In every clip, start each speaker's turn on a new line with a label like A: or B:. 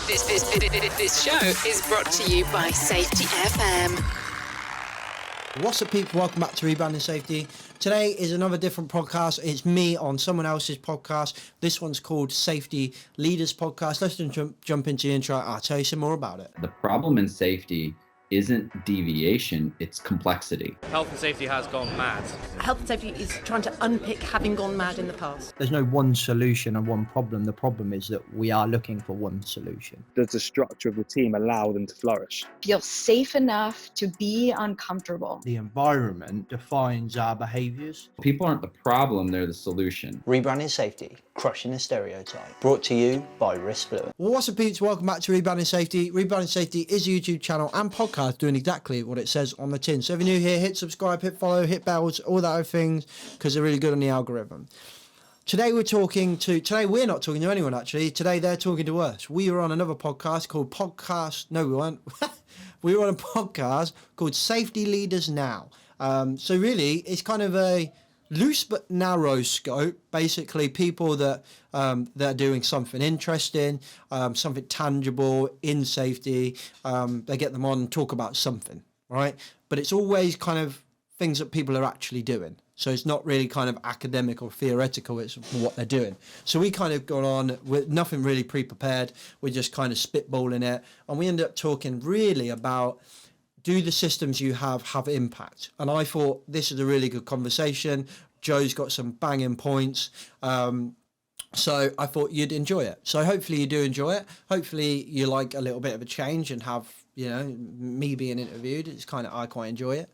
A: This show is brought to you by Safety FM.
B: What's up, people? Welcome back to Rebranding Safety. Today is another different podcast. It's me on someone else's podcast. This one's called Safety Leaders Podcast. Let's jump into the intro. I'll tell you some more about it.
C: The problem in safety isn't deviation, it's complexity.
D: Health and safety has gone mad.
E: Health and safety is trying to unpick having gone mad in the past.
F: There's no one solution and one problem. The problem is that we are looking for one solution.
G: Does the structure of the team allow them to flourish?
H: Feel safe enough to be uncomfortable.
F: The environment defines our behaviours.
C: People aren't the problem, they're the solution.
I: Rebranding Safety, crushing the stereotype. Brought to you by Fluent.
B: Well, what's up, peeps? Welcome back to Rebranding Safety. Rebranding Safety is a YouTube channel and podcast doing exactly what it says on the tin. So if you're new here, hit subscribe, hit follow, hit bells, all that other things, because they're really good on the algorithm. Today we're not talking to anyone, actually. Today they're talking to us. We were on another podcast called No, we weren't. We were on a podcast called Safety Leaders Now. So really, it's kind of a loose but narrow scope. Basically, people that are doing something interesting, something tangible in safety. They get them on and talk about something, right? But it's always kind of things that people are actually doing. So it's not really kind of academic or theoretical, it's what they're doing. So we kind of got on with nothing really pre-prepared. We're just kind of spitballing it. And we ended up talking really about, do the systems you have impact? And I thought this is a really good conversation. Joe's got some banging points. So I thought you'd enjoy it. So hopefully you do enjoy it. Hopefully you like a little bit of a change and have, you know, me being interviewed. It's kind of, I quite enjoy it.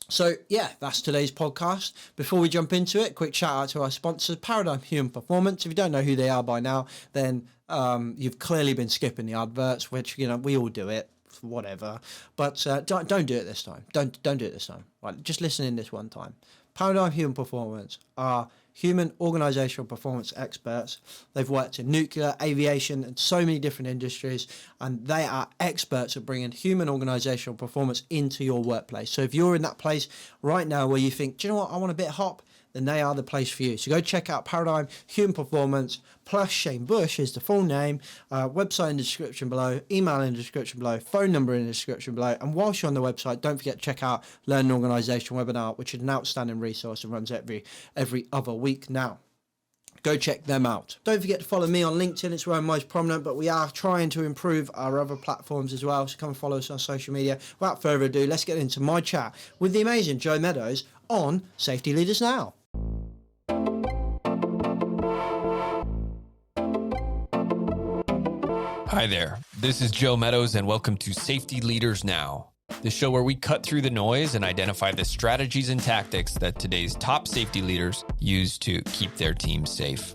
B: So yeah, that's today's podcast. Before we jump into it, quick shout out to our sponsors, Paradigm Human Performance. If you don't know who they are by now, then you've clearly been skipping the adverts, which, you know, we all do it, whatever. But don't do it this time. Don't do it this time. Right, just listen in this one time. Paradigm Human Performance are human organizational performance experts. They've worked in nuclear, aviation, and so many different industries, and they are experts at bringing human organizational performance into your workplace. So if you're in that place right now where you think, do you know what, I want a bit of hop, then they are the place for you. So go check out Paradigm Human Performance plus Shane Bush is the full name. Website in the description below, email in the description below, phone number in the description below. And whilst you're on the website, don't forget to check out Learn an Organisation webinar, which is an outstanding resource and runs every other week now. Go check them out. Don't forget to follow me on LinkedIn. It's where I'm most prominent, but we are trying to improve our other platforms as well. So come follow us on social media. Without further ado, let's get into my chat with the amazing Joe Meadows on Safety Leaders Now.
J: Hi there, this is Joe Meadows and welcome to Safety Leaders Now, the show where we cut through the noise and identify the strategies and tactics that today's top safety leaders use to keep their teams safe.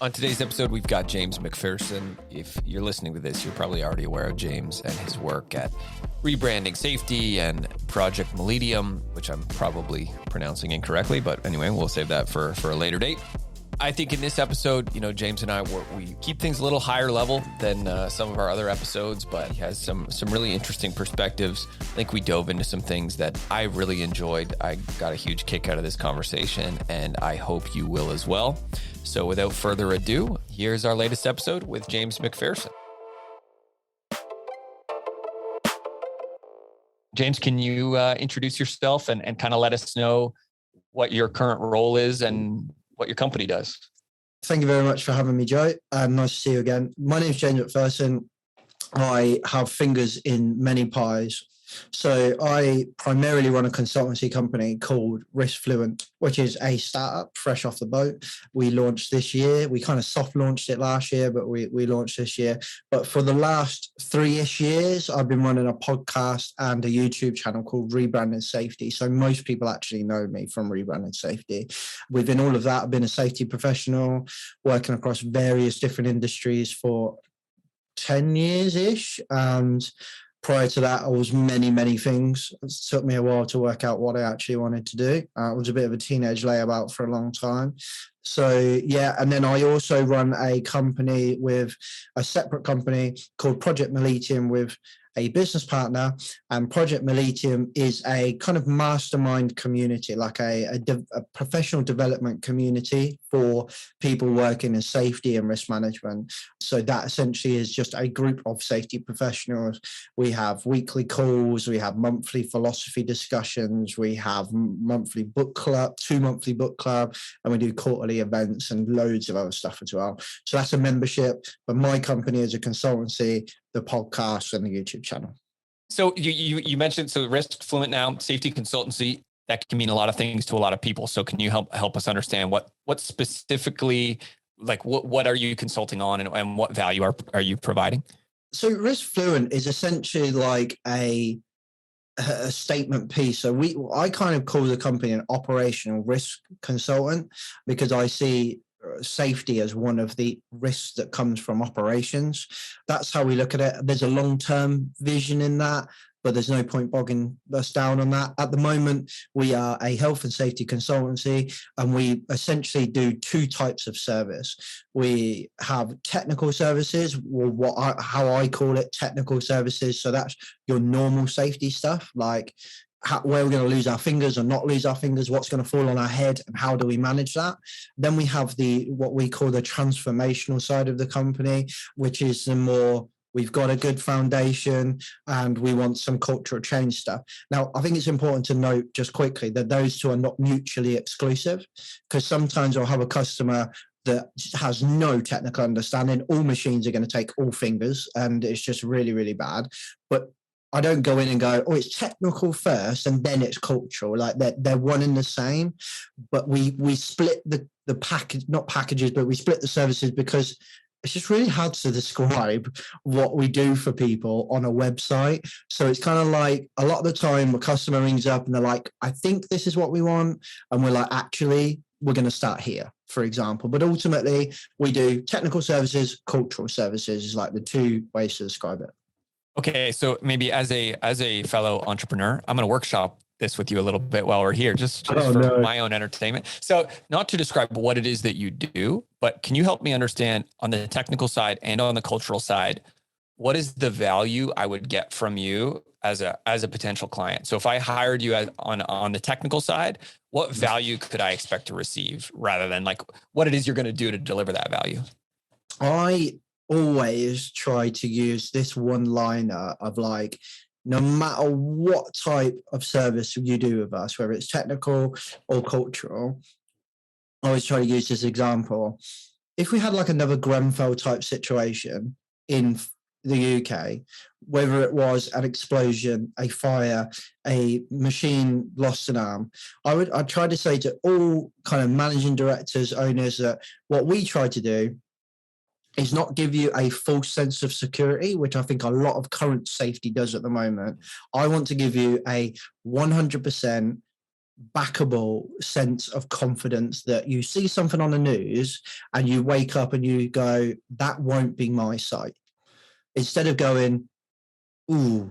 J: On today's episode, we've got James MacPherson. If you're listening to this, you're probably already aware of James and his work at Rebranding Safety and Project Mollitiam, which I'm probably pronouncing incorrectly, but anyway, we'll save that for a later date. I think in this episode, you know, James and I, we keep things a little higher level than some of our other episodes, but he has some really interesting perspectives. I think we dove into some things that I really enjoyed. I got a huge kick out of this conversation, and I hope you will as well. So without further ado, here's our latest episode with James MacPherson. James, can you introduce yourself and kind of let us know what your current role is and what your company does?
B: Thank you very much for having me, Joe. Nice to see you again. My name is James MacPherson. I have fingers in many pies. So I primarily run a consultancy company called Fluent, which is a startup fresh off the boat. We launched this year. We kind of soft launched it last year, but we launched this year. But for the last 3-ish years, I've been running a podcast and a YouTube channel called Rebranding Safety. So most people actually know me from Rebranding Safety. Within all of that, I've been a safety professional working across various different industries for 10 years-ish. And prior to that, I was many things. It took me a while to work out what I actually wanted to do. I was a bit of a teenage layabout for a long time. So, yeah, and then I also run a company with a separate company called Project Mollitiam with a business partner, and Project Mollitiam is a kind of mastermind community, like a professional development community for people working in safety and risk management. So that essentially is just a group of safety professionals. We have weekly calls, we have monthly philosophy discussions, we have monthly book club, 2 monthly book club, and we do quarterly events and loads of other stuff as well. So that's a membership, but my company is a consultancy, the podcast and the YouTube channel.
J: So you mentioned, so risk fluent now, safety consultancy, that can mean a lot of things to a lot of people. So can you help us understand what specifically, like what are you consulting on and what value are you providing?
B: So risk fluent is essentially like a statement piece. So I kind of call the company an operational risk consultant, because I see safety as one of the risks that comes from operations. That's how we look at it. There's a long-term vision in that, but there's no point bogging us down on that. At the moment, we are a health and safety consultancy, and we essentially do 2 types of service. We have technical services, or how I call it, technical services. So that's your normal safety stuff, like where we're going to lose our fingers or not lose our fingers, what's going to fall on our head, and how do we manage that. Then we have what we call the transformational side of the company, which is the more, we've got a good foundation and we want some cultural change stuff. Now, I think it's important to note just quickly that those 2 are not mutually exclusive, because sometimes I'll have a customer that has no technical understanding. All machines are going to take all fingers, and it's just really, really bad. But I don't go in and go, oh, it's technical first and then it's cultural. Like they're one and the same. But we split the package, not packages, but we split the services, because it's just really hard to describe what we do for people on a website. So it's kind of like, a lot of the time a customer rings up and they're like, I think this is what we want. And we're like, actually, we're going to start here, for example. But ultimately, we do technical services, cultural services is like the 2 ways to describe it.
J: Okay, so maybe as a fellow entrepreneur, I'm going to workshop this with you a little bit while we're here, just for my own entertainment. So not to describe what it is that you do, but can you help me understand on the technical side and on the cultural side, what is the value I would get from you as a potential client? So if I hired you on the technical side, what value could I expect to receive, rather than like what it is you're going to do to deliver that value?
B: I always try to use this one-liner of like, no matter what type of service you do with us, whether it's technical or cultural, I always try to use this example. If we had like another Grenfell type situation in the UK, whether it was an explosion, a fire, a machine lost an arm, I'd try to say to all kind of managing directors, owners, that what we try to do is not give you a false sense of security, which I think a lot of current safety does at the moment. I want to give you a 100% backable sense of confidence that you see something on the news and you wake up and you go, that won't be my site. Instead of going, ooh,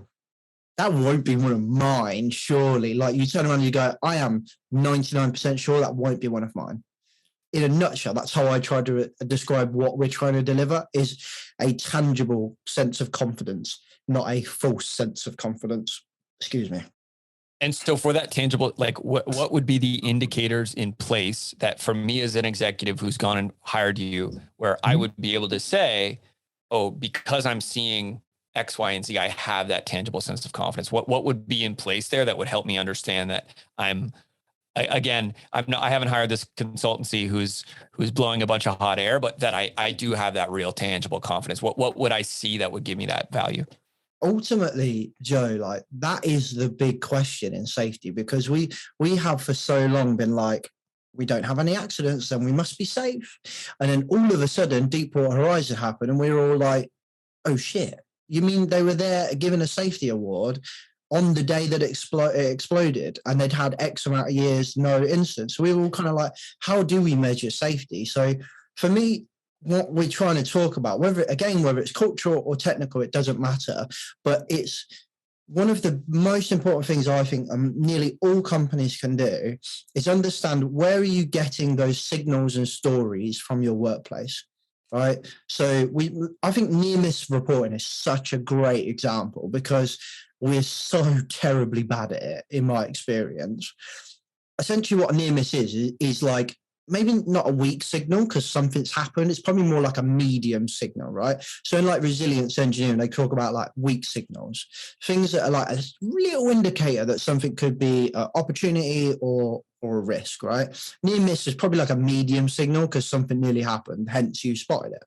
B: that won't be one of mine, surely. Like you turn around and you go, I am 99% sure that won't be one of mine. In a nutshell, that's how I try to describe what we're trying to deliver, is a tangible sense of confidence, not a false sense of confidence. Excuse me.
J: And so for that tangible, like what would be the indicators in place that for me as an executive who's gone and hired you, where I would be able to say, oh, because I'm seeing X, Y, and Z, I have that tangible sense of confidence? What would be in place there that would help me understand that I haven't hired this consultancy who's blowing a bunch of hot air, but that I do have that real tangible confidence. What would I see that would give me that value?
B: Ultimately, Joe, like that is the big question in safety, because we have for so long been like, we don't have any accidents, then we must be safe. And then all of a sudden, Deepwater Horizon happened, and we were all like, oh shit, you mean they were there given a safety award on the day that it exploded, and they'd had X amount of years, no incidents. So we were all kind of like, how do we measure safety? So for me, what we're trying to talk about, whether it's cultural or technical, it doesn't matter, but it's one of the most important things I think nearly all companies can do is understand, where are you getting those signals and stories from your workplace? right? So I think near miss reporting is such a great example because we're so terribly bad at it, in my experience. Essentially, what a near miss is like maybe not a weak signal because something's happened. It's probably more like a medium signal, right? So in like resilience engineering, they talk about like weak signals, things that are like a little indicator that something could be an opportunity or a risk, right? Near miss is probably like a medium signal because something nearly happened, hence you spotted it,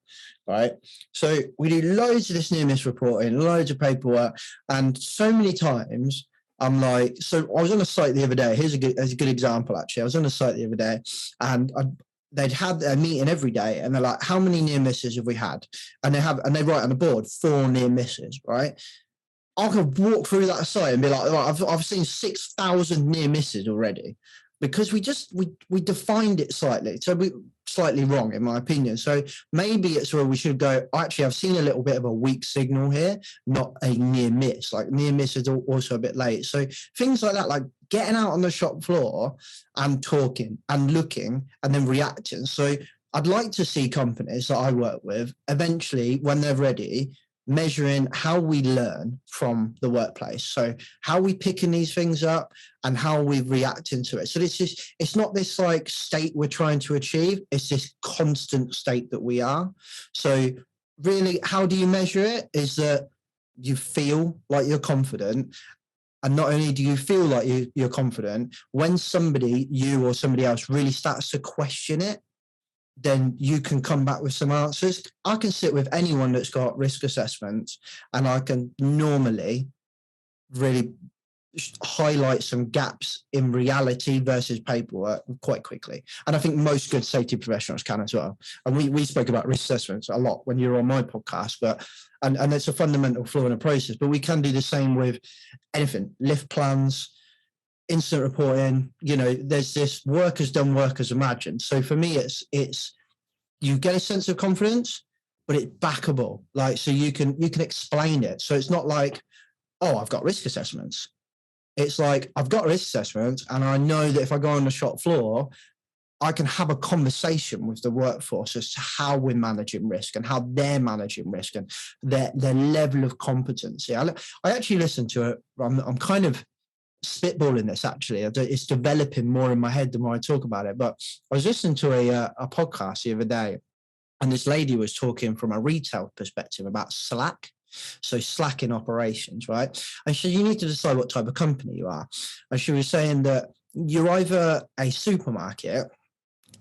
B: right? So we do loads of this near miss reporting, loads of paperwork, and so many times I'm like, so I was on a site the other day. Here's a good example, actually. I was on a site the other day and they'd had a meeting every day and they're like, how many near misses have we had? And they write on the board 4 near misses, right? I could walk through that site and be like, oh, I've seen 6,000 near misses already because we defined it slightly wrong, in my opinion. So maybe it's where we should go, actually, I've seen a little bit of a weak signal here, not a near miss. Like near miss is also a bit late. So things like that, like getting out on the shop floor and talking and looking and then reacting. So I'd like to see companies that I work with eventually, when they're ready, measuring how we learn from the workplace. So how we picking these things up and how we reacting to it. So it's not this like state we're trying to achieve. It's this constant state that we are. So really, how do you measure it? Is that you feel like you're confident. And not only do you feel like you're confident, when you or somebody else really starts to question it, then you can come back with some answers. I can sit with anyone that's got risk assessments and I can normally really highlight some gaps in reality versus paperwork quite quickly. And I think most good safety professionals can as well. And we spoke about risk assessments a lot when you were on my podcast, and it's a fundamental flaw in the process, but we can do the same with anything, lift plans, instant reporting. There's this workers done, workers imagined. So for me, it's you get a sense of confidence, but it's backable. Like, so you can explain it. So it's not like, oh, I've got risk assessments. It's like, I've got risk assessments and I know that if I go on the shop floor, I can have a conversation with the workforce as to how we're managing risk and how they're managing risk and their level of competency. I actually listened to it. I'm kind of spitballing this, actually. It's developing more in my head the more I talk about it. But I was listening to a podcast the other day, and this lady was talking from a retail perspective about Slack. So Slack in operations, right? And so you need to decide what type of company you are. And she was saying that you're either a supermarket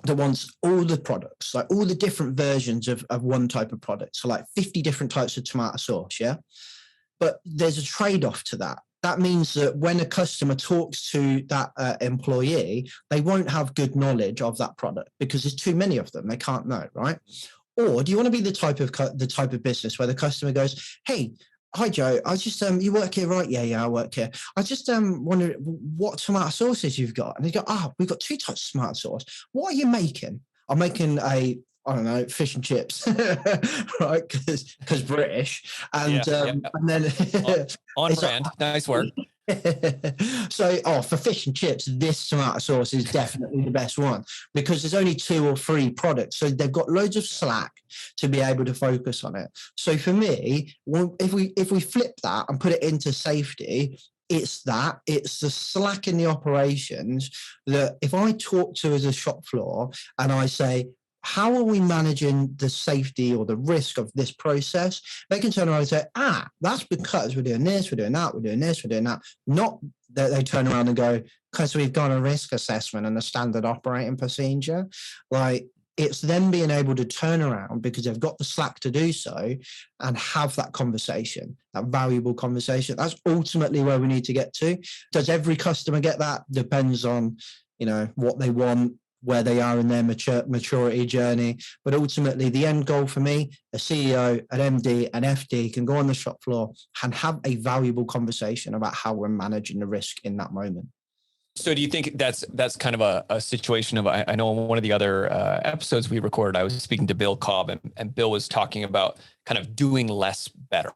B: that wants all the products, like all the different versions of one type of product. So like 50 different types of tomato sauce, yeah? But there's a trade-off to that. That means that when a customer talks to that employee, they won't have good knowledge of that product because there's too many of them. They can't know, right? Or do you want to be the type of business where the customer goes, hey, hi, Joe, I just, you work here, right? Yeah, I work here. I just wondered what tomato sauces you've got. And they go, we've got 2 types of tomato sauce. What are you making? I'm making I don't know, fish and chips, right? Because British. And, and then...
J: on brand. Nice work.
B: So, for fish and chips, this tomato sauce is definitely the best one because there's only 2 or 3 products. So they've got loads of slack to be able to focus on it. So for me, if we flip that and put it into safety, it's the slack in the operations that if I talk to as a shop floor and I say, how are we managing the safety or the risk of this process? They can turn around and say, that's because we're doing this, we're doing that, we're doing this, we're doing that. Not that they turn around and go, because we've got a risk assessment and a standard operating procedure. Like, it's them being able to turn around because they've got the slack to do so and have that conversation, that valuable conversation. That's ultimately where we need to get to. Does every customer get that? Depends on, what they want, where they are in their maturity journey. But ultimately, the end goal for me, a CEO, an MD, an FD can go on the shop floor and have a valuable conversation about how we're managing the risk in that moment.
J: So do you think that's kind of a situation of, I know in one of the other episodes we recorded, I was speaking to Bill Cobb and Bill was talking about kind of doing less better.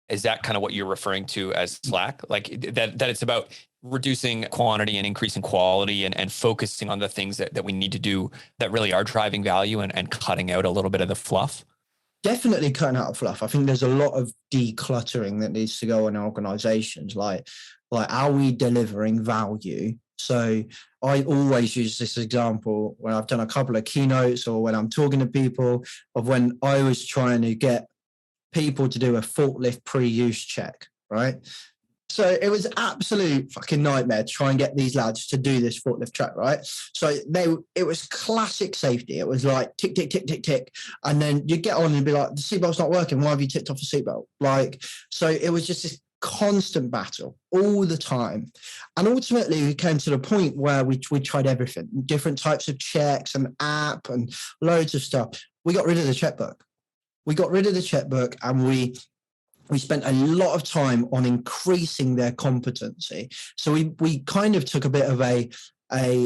J: Is that kind of what you're referring to as slack? Like that it's about reducing quantity and increasing quality and focusing on the things that we need to do that really are driving value and cutting out a little bit of the fluff?
B: Definitely cutting out fluff. I think there's a lot of decluttering that needs to go in organizations. Like are we delivering value? So I always use this example when I've done a couple of keynotes or when I'm talking to people of when I was trying to get people to do a forklift pre-use check, right? So it was absolute fucking nightmare to try and get these lads to do this forklift check, right? So it was classic safety. It was like tick, tick, tick, tick, tick. And then you get on and be like, the seatbelt's not working. Why have you ticked off the seatbelt? Like, so it was just this constant battle all the time. And ultimately we came to the point where we tried everything, different types of checks and app and loads of stuff. We got rid of the checkbook. And we spent a lot of time on increasing their competency. So we kind of took a bit of a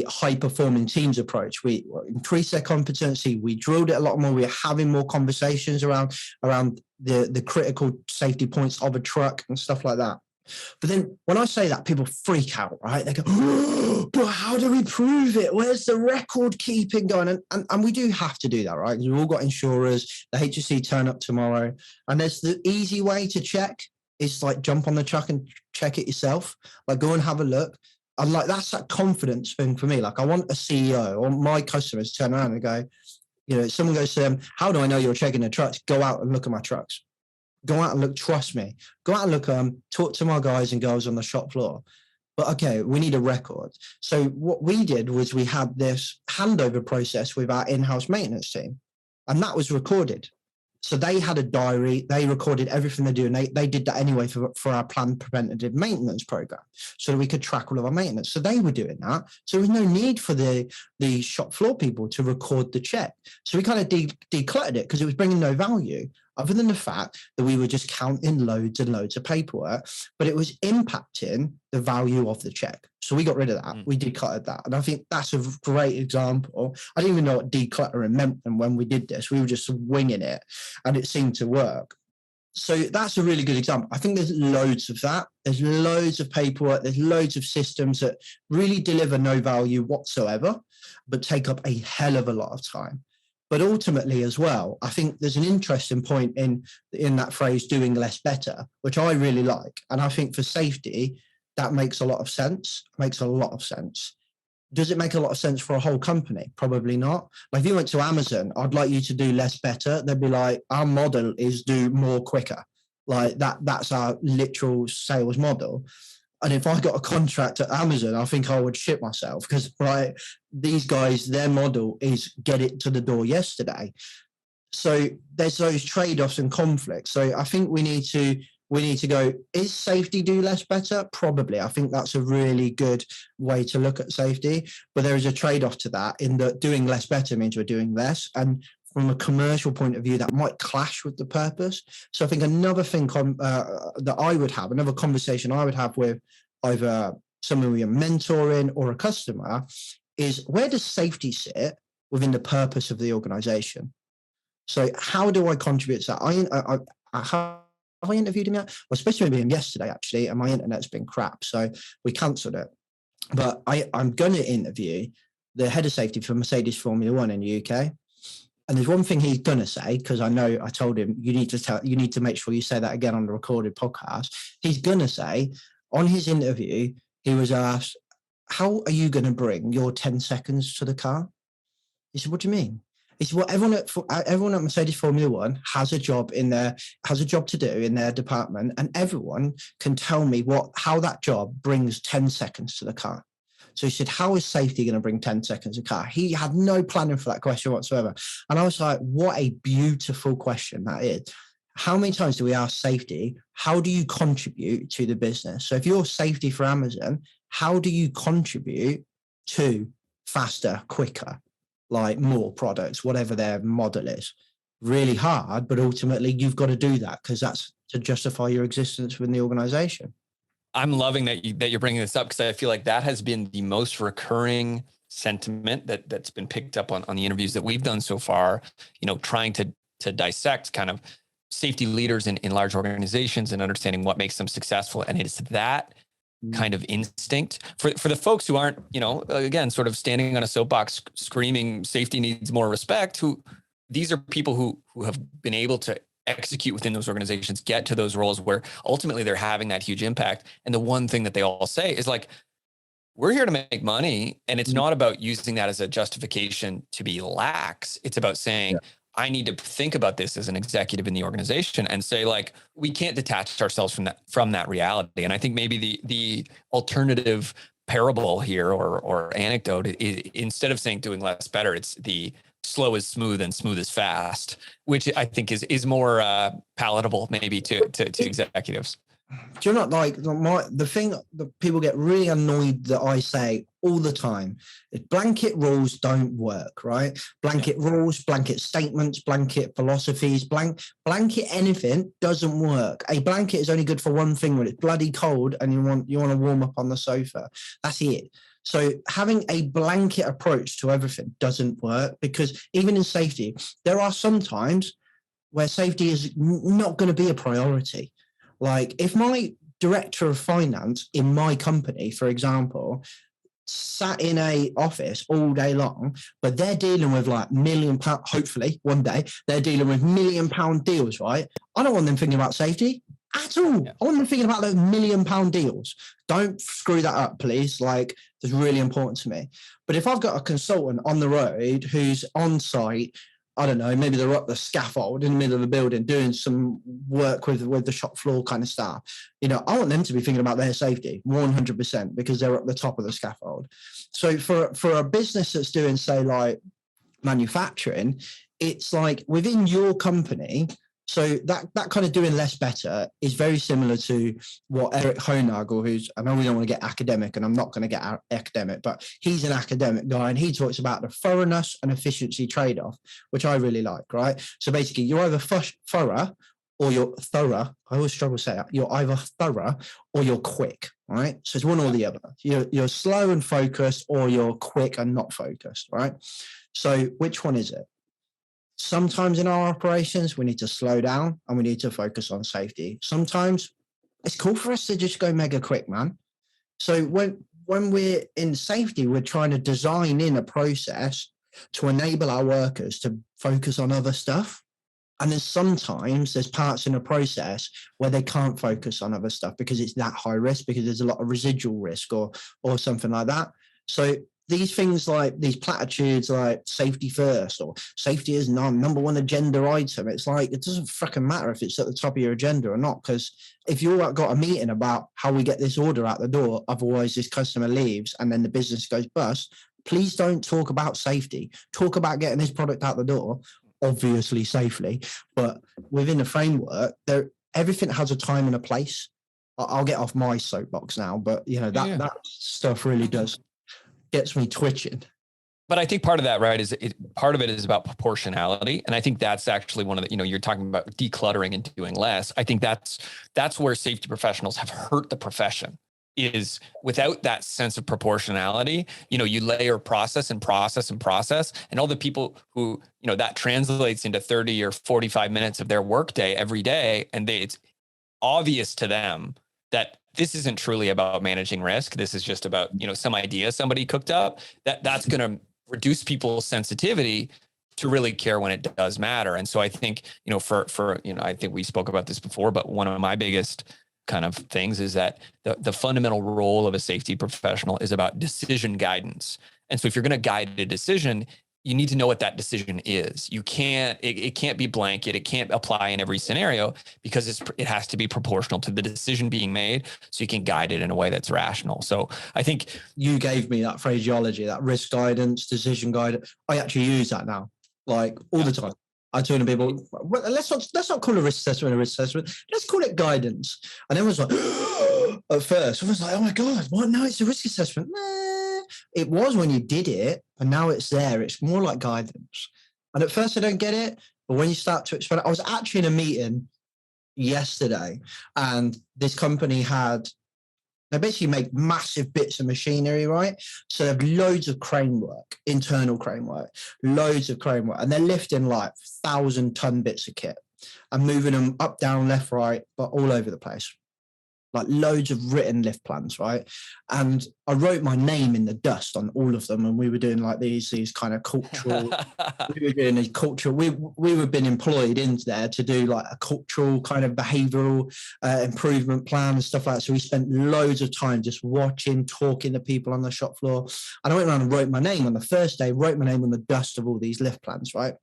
B: high performing teams approach. We increased their competency. We drilled it a lot more. We were having more conversations around the critical safety points of a truck and stuff like that. But then when I say that, people freak out, right? They go, oh, but how do we prove it? Where's the record keeping going? And we do have to do that, right? We've all got insurers. The HSC turn up tomorrow. And there's the easy way to check is like jump on the truck and check it yourself. Like go and have a look. And like that's that confidence thing for me. Like I want a CEO or my customers to turn around and go, you know, someone goes to them, how do I know you're checking the trucks? Go out and look at my trucks. Go out and look, trust me. Go out and look, talk to my guys and girls on the shop floor. But okay, we need a record. So what we did was we had this handover process with our in-house maintenance team, and that was recorded. So they had a diary, they recorded everything they do, and they did that anyway for our planned preventative maintenance program, so that we could track all of our maintenance. So they were doing that. So there was no need for the shop floor people to record the check. So we kind of decluttered it because it was bringing no value, other than the fact that we were just counting loads and loads of paperwork, but it was impacting the value of the check. So we got rid of that. We decluttered that. And I think that's a great example. I didn't even know what decluttering meant. And when we did this, we were just winging it and it seemed to work. So that's a really good example. I think there's loads of that. There's loads of paperwork. There's loads of systems that really deliver no value whatsoever, but take up a hell of a lot of time. But ultimately as well, I think there's an interesting point in that phrase, doing less better, which I really like. And I think for safety, that makes a lot of sense. Does it make a lot of sense for a whole company? Probably not. Like if you went to Amazon, I'd like you to do less better. They'd be like, our model is do more quicker. Like that's our literal sales model. And if I got a contract at Amazon, I think I would shit myself because, right, these guys, their model is get it to the door yesterday. So there's those trade-offs and conflicts. So I think we need to go, is safety do less better? Probably. I think that's a really good way to look at safety. But there is a trade-off to that in that doing less better means we're doing less. And from a commercial point of view, that might clash with the purpose. So I think another thing that I would have, another conversation I would have with either someone we're mentoring or a customer is, where does safety sit within the purpose of the organization? So how do I contribute to that? Have I interviewed him yet? I was supposed to interview him yesterday, actually, and my internet's been crap, so we cancelled it. But I'm going to interview the head of safety for Mercedes Formula One in the UK. And there's one thing he's going to say, because I know I told him, you need to make sure you say that again on the recorded podcast. He's going to say, on his interview, he was asked, how are you going to bring your 10 seconds to the car? He said, what do you mean? He said, well, everyone at Mercedes Formula One has a job to do in their department, and everyone can tell me how that job brings 10 seconds to the car. So he said, how is safety going to bring 10 seconds to the car? He had no planning for that question whatsoever. And I was like, what a beautiful question that is. How many times do we ask safety, how do you contribute to the business? So if you're safety for Amazon, how do you contribute to faster, quicker, like more products, whatever their model is? Really hard, but ultimately you've got to do that because that's to justify your existence within the organization.
J: I'm loving that you're bringing this up because I feel like that has been the most recurring sentiment that's been picked up on the interviews that we've done so far, you know, trying to dissect kind of safety leaders in large organizations and understanding what makes them successful. And it's that kind of instinct for the folks who aren't, again, sort of standing on a soapbox screaming safety needs more respect, these are people who have been able to execute within those organizations, get to those roles where ultimately they're having that huge impact. And the one thing that they all say is like, we're here to make money. And it's not about using that as a justification to be lax. It's about saying, I need to think about this as an executive in the organization and say, like, we can't detach ourselves from that reality. And I think maybe the alternative parable here or anecdote is, instead of saying doing less better, it's the slow is smooth and smooth is fast, which I think is more palatable maybe to executives.
B: Do you not like the thing that people get really annoyed that I say all the time is blanket rules don't work, right? Blanket rules, blanket statements, blanket philosophies, blanket anything doesn't work. A blanket is only good for one thing: when it's bloody cold and you want to warm up on the sofa. That's it. So having a blanket approach to everything doesn't work, because even in safety, there are some times where safety is not going to be a priority. Like if my director of finance in my company, for example, sat in a office all day long, but they're dealing with like £1 million, hopefully one day they're dealing with £1 million deals, right? I don't want them thinking about safety at all. I want them thinking about those £1 million deals. Don't screw that up, please. Like, it's really important to me. But if I've got a consultant on the road who's on site, I don't know, maybe they're up the scaffold in the middle of the building doing some work with the shop floor kind of staff. I want them to be thinking about their safety 100%, because they're at the top of the scaffold. So for a business that's doing, say, like manufacturing, it's like within your company. So that kind of doing less better is very similar to what Eric Honagel, who's, I know we don't want to get academic, and I'm not going to get academic, but he's an academic guy, and he talks about the thoroughness and efficiency trade-off, which I really like, right? So basically, you're either thorough or you're thorough. I always struggle to say that. You're either thorough or you're quick, right? So it's one or the other. You're slow and focused, or you're quick and not focused, right? So which one is it? Sometimes in our operations, we need to slow down and we need to focus on safety. Sometimes it's cool for us to just go mega quick, man. So when we're in safety, we're trying to design in a process to enable our workers to focus on other stuff. And then sometimes there's parts in a process where they can't focus on other stuff because it's that high risk, because there's a lot of residual risk or something like that. So these things, like these platitudes like safety first or safety is number one agenda item, it's like, it doesn't fucking matter if it's at the top of your agenda or not, because if you've got a meeting about how we get this order out the door, otherwise this customer leaves and then the business goes bust, please don't talk about safety. Talk about getting this product out the door, obviously safely, but within the framework, everything has a time and a place. I'll get off my soapbox now, but that stuff really gets me twitching.
J: But I think part of that, right, part of it is about proportionality. And I think that's actually one of the, you're talking about decluttering and doing less. I think that's where safety professionals have hurt the profession, is without that sense of proportionality. You layer process and process and process, and all the people who, that translates into 30 or 45 minutes of their workday every day. And it's obvious to them that this isn't truly about managing risk. This is just about, some idea somebody cooked up. That's going to reduce people's sensitivity to really care when it does matter. And so I think, I think we spoke about this before, but one of my biggest kind of things is that the fundamental role of a safety professional is about decision guidance. And so if you're going to guide a decision, you need to know what that decision is. It can't be blanket. It can't apply in every scenario, because it has to be proportional to the decision being made, so you can guide it in a way that's rational. So I think
B: you gave me that phraseology, that risk guidance, decision guidance. I actually use that now, like all the time. I turn to people, well, let's not call it a risk assessment a risk assessment. Let's call it guidance. And everyone's like, at first, I was like, oh my God, what? No, it's a risk assessment. It was when you did it, and now it's there. It's more like guidance. And at first I don't get it, but when you start to explain it, I was actually in a meeting yesterday, and this company they basically make massive bits of machinery, right? So they have loads of crane work, internal crane work, loads of crane work, and they're lifting like 1,000-ton bits of kit. and moving them up, down, left, right, but all over the place. Like loads of written lift plans, right? And I wrote my name in the dust on all of them, and we were doing like these kind of cultural. We were doing a cultural. We were being employed in there to do like a cultural kind of behavioural improvement plan and stuff like that. So we spent loads of time just watching, talking to people on the shop floor. And I went around and wrote my name on the first day. Wrote my name on the dust of all these lift plans, right?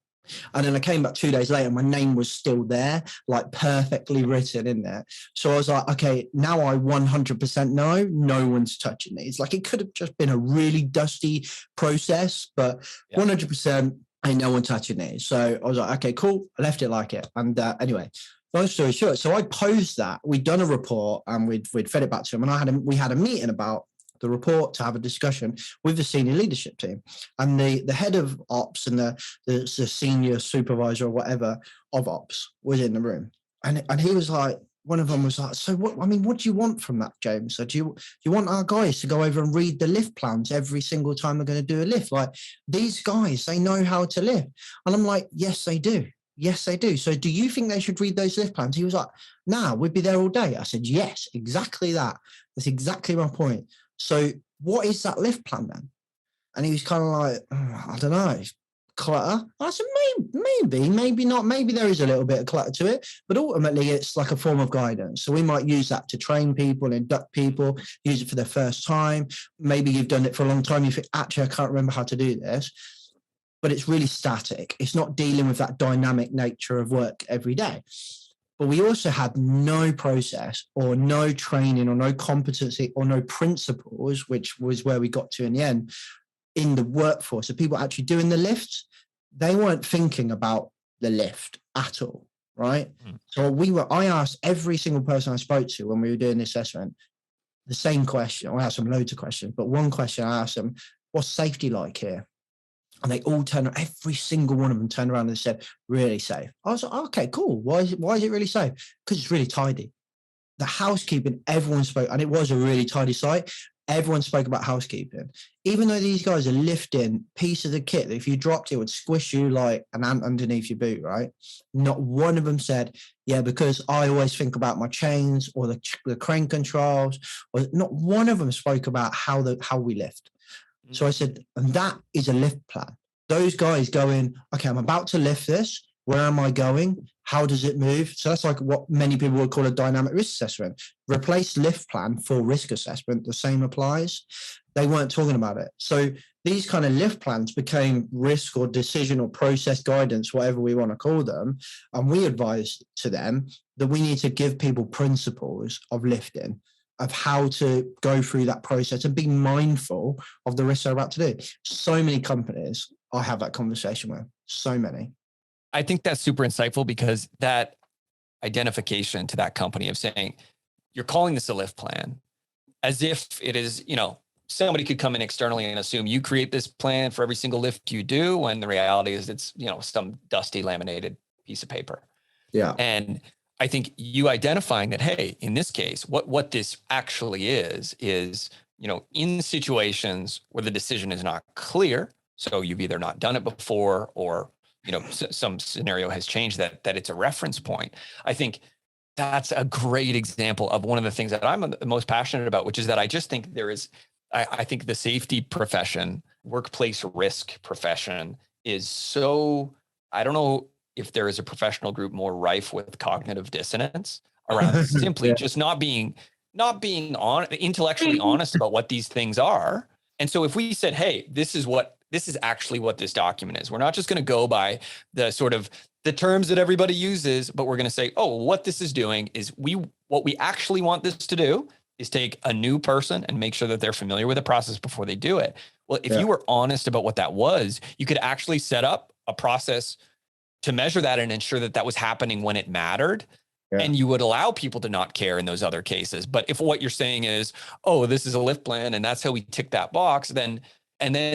B: And then I came back 2 days later, my name was still there, like perfectly written in there. So I was like, okay, now I 100% know no one's touching these. Like it could have just been a really dusty process, but 100% ain't no one touching these. So I was like, okay, cool. I left it like it. And anyway, long story short, so I posed that. We'd done a report and we'd fed it back to him. And we had a meeting about the report to have a discussion with the senior leadership team, and the head of ops and the senior supervisor or whatever of ops was in the room, and he was like, one of them was like, so what do you want from that, James? So do you want our guys to go over and read the lift plans every single time they're going to do a lift? Like these guys, they know how to lift. And I'm like, yes they do. Yes, they do. So do you think they should read those lift plans? He was like, nah, we'd be there all day. I said, yes, exactly that. That's exactly my point. So what is that lift plan then? And he was kind of like, I don't know, clutter. I said, maybe not. Maybe there is a little bit of clutter to it, but ultimately it's like a form of guidance. So we might use that to train people, induct people, use it for their first time. Maybe you've done it for a long time. You think, actually, I can't remember how to do this, but it's really static. It's not dealing with that dynamic nature of work every day. But we also had no process or no training or no competency or no principles, which was where we got to in the end, in the workforce. So people actually doing the lifts, they weren't thinking about the lift at all, right? So I asked every single person I spoke to when we were doing the assessment the same question. I asked them loads of questions, but one question I asked them, what's safety like here? And they all every single one of them turned around and said, really safe. I was like, okay, cool. Why is it really safe? Because it's really tidy. The housekeeping, everyone spoke, and it was a really tidy site. Everyone spoke about housekeeping. Even though these guys are lifting pieces of kit that if you dropped it would squish you like an ant underneath your boot, right? Not one of them said, yeah, because I always think about my chains or the crane controls. Or not one of them spoke about how we lift. So I said, and that is a lift plan. Those guys going, okay, I'm about to lift this. Where am I going? How does it move? So that's like what many people would call a dynamic risk assessment. Replace lift plan for risk assessment. The same applies. They weren't talking about it. So these kind of lift plans became risk or decision or process guidance, whatever we want to call them. And we advised to them that we need to give people principles of lifting, of how to go through that process and be mindful of the risks they're about to do. So many companies I have that conversation with, so many.
J: I think that's super insightful, because that identification to that company of saying, you're calling this a lift plan as if it is, somebody could come in externally and assume you create this plan for every single lift you do, when the reality is it's, some dusty laminated piece of paper.
B: Yeah.
J: And I think you identifying that, hey, in this case, what this actually is, in situations where the decision is not clear, so you've either not done it before or, some scenario has changed that it's a reference point. I think that's a great example of one of the things that I'm the most passionate about, which is that I just think I think the safety profession, workplace risk profession is so, I don't know if there is a professional group more rife with cognitive dissonance around simply just not being intellectually honest about what these things are. And so if we said, hey, this is actually what this document is, we're not just going to go by the sort of the terms that everybody uses, but we're going to say, oh, what this is doing is what we actually want this to do is take a new person and make sure that they're familiar with the process before they do it. Well, if you were honest about what that was, you could actually set up a process to measure that and ensure that was happening when it mattered. Yeah. And you would allow people to not care in those other cases. But if what you're saying is, oh, this is a lift plan and that's how we tick that box, then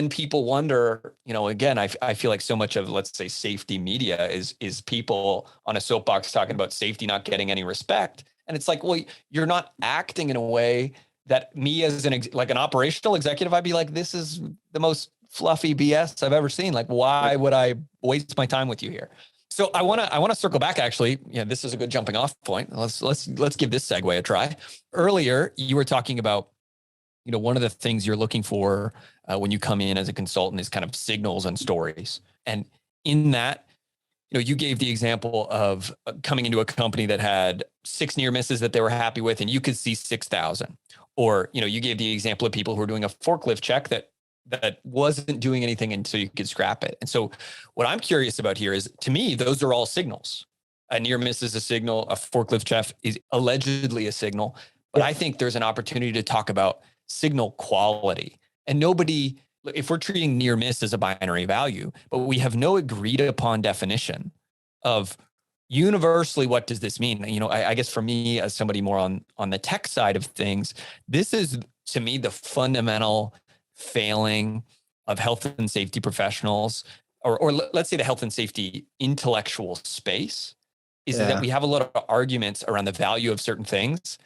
J: people wonder, again, I feel like so much of, let's say, safety media is people on a soapbox talking about safety not getting any respect. And it's like, well, you're not acting in a way that me as an operational executive, I'd be like, this is the most fluffy BS I've ever seen. Like, why would I waste my time with you here? So I want to circle back. Actually, yeah, this is a good jumping off point. Let's give this segue a try. Earlier, you were talking about, one of the things you're looking for when you come in as a consultant is kind of signals and stories. And in that, you gave the example of coming into a company that had 6 near misses that they were happy with, and you could see 6,000. Or, you gave the example of people who were doing a forklift check that wasn't doing anything until you could scrap it. And so what I'm curious about here is, to me, those are all signals. A near miss is a signal. A forklift check is allegedly a signal. But I think there's an opportunity to talk about signal quality. And nobody, if we're treating near miss as a binary value, but we have no agreed upon definition of universally, what does this mean? I guess for me, as somebody more on the tech side of things, this is, to me, the fundamental failing of health and safety professionals, or let's say the health and safety intellectual space, is that we have a lot of arguments around the value of certain things,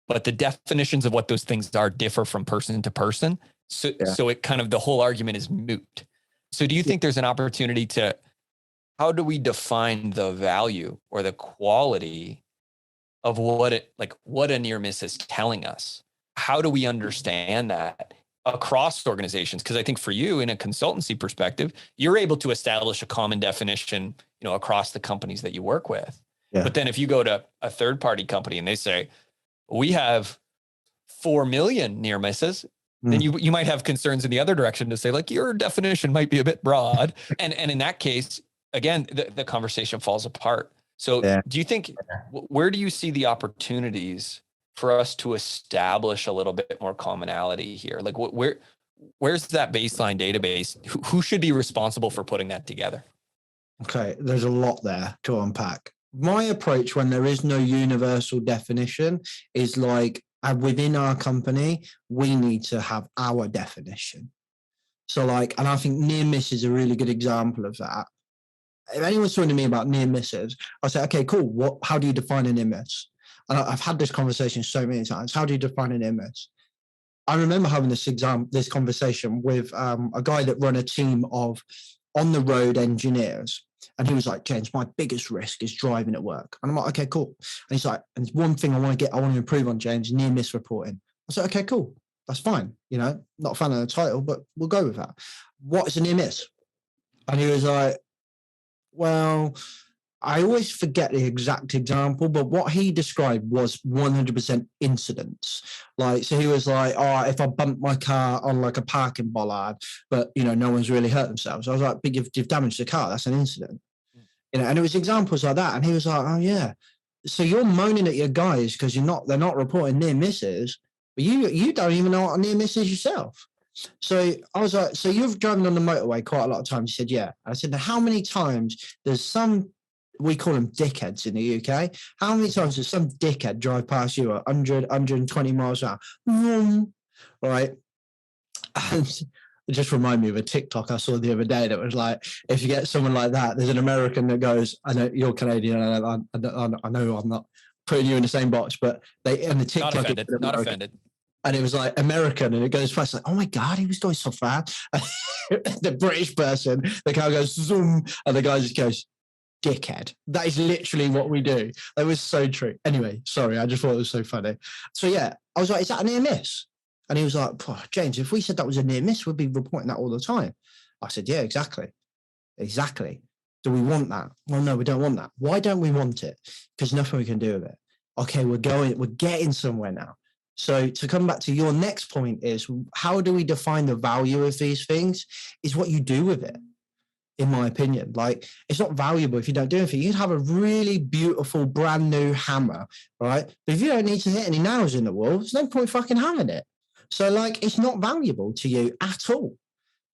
J: but the definitions of what those things are differ from person to person. So it kind of, the whole argument is moot. So do you think there's an opportunity to, how do we define the value or the quality of what a near miss is telling us? How do we understand that across organizations? Because I think for you, in a consultancy perspective, you're able to establish a common definition, across the companies that you work with. Yeah. But then if you go to a third party company and they say, we have 4 million near misses, then you might have concerns in the other direction to say, like, your definition might be a bit broad. and in that case, again, the conversation falls apart. So do you think, where do you see the opportunities for us to establish a little bit more commonality here? Like, where's that baseline database? Who should be responsible for putting that together?
B: Okay, there's a lot there to unpack. My approach when there is no universal definition is like, within our company, we need to have our definition. So like, and I think near miss is a really good example of that. If anyone's talking to me about near misses, I say, okay, cool. How do you define a near miss? And I've had this conversation so many times. How do you define an near miss? I remember having this conversation with a guy that run a team of on-the-road engineers. And he was like, James, my biggest risk is driving at work. And I'm like, okay, cool. And he's like, and one thing I want to improve on, James, near miss reporting. I said, okay, cool. That's fine. Not a fan of the title, but we'll go with that. What is a near miss? And he was like, well, I always forget the exact example, but what he described was 100% incidents. Like, so he was like, oh, if I bump my car on like a parking bollard, but, no one's really hurt themselves. I was like, but you've damaged the car. That's an incident. And it was examples like that. And he was like, oh yeah. So you're moaning at your guys because they're not reporting near misses, but you don't even know what a near miss is yourself. So I was like, so you've driven on the motorway quite a lot of times. He said, yeah. I said, now how many times we call them dickheads in the UK. How many times does some dickhead drive past you at 100, 120 miles an hour? Right. And it just reminded me of a TikTok I saw the other day that was like, if you get someone like that, there's an American that goes, I know you're Canadian, and I know I'm not putting you in the same box, but and the TikTok.
J: Not offended.
B: And it was like American, and it goes past like, oh my God, he was going so fast. The British person, the car goes zoom, and the guy just goes, dickhead. That is literally what we do. That was so true. Anyway, sorry, I just thought it was so funny. So yeah, I was like, is that a near miss? And he was like, James, if we said that was a near miss, we'd be reporting that all the time. I said, yeah, exactly. Do we want that? Well, no, we don't want that. Why don't we want it? Because nothing we can do with it. Okay, we're getting somewhere now. So to come back to your next point is, how do we define the value of these things? Is what you do with it. In my opinion, like, it's not valuable if you don't do anything. You can have a really beautiful brand new hammer, right? But if you don't need to hit any nails in the wall, there's no point fucking having it. So like, it's not valuable to you at all.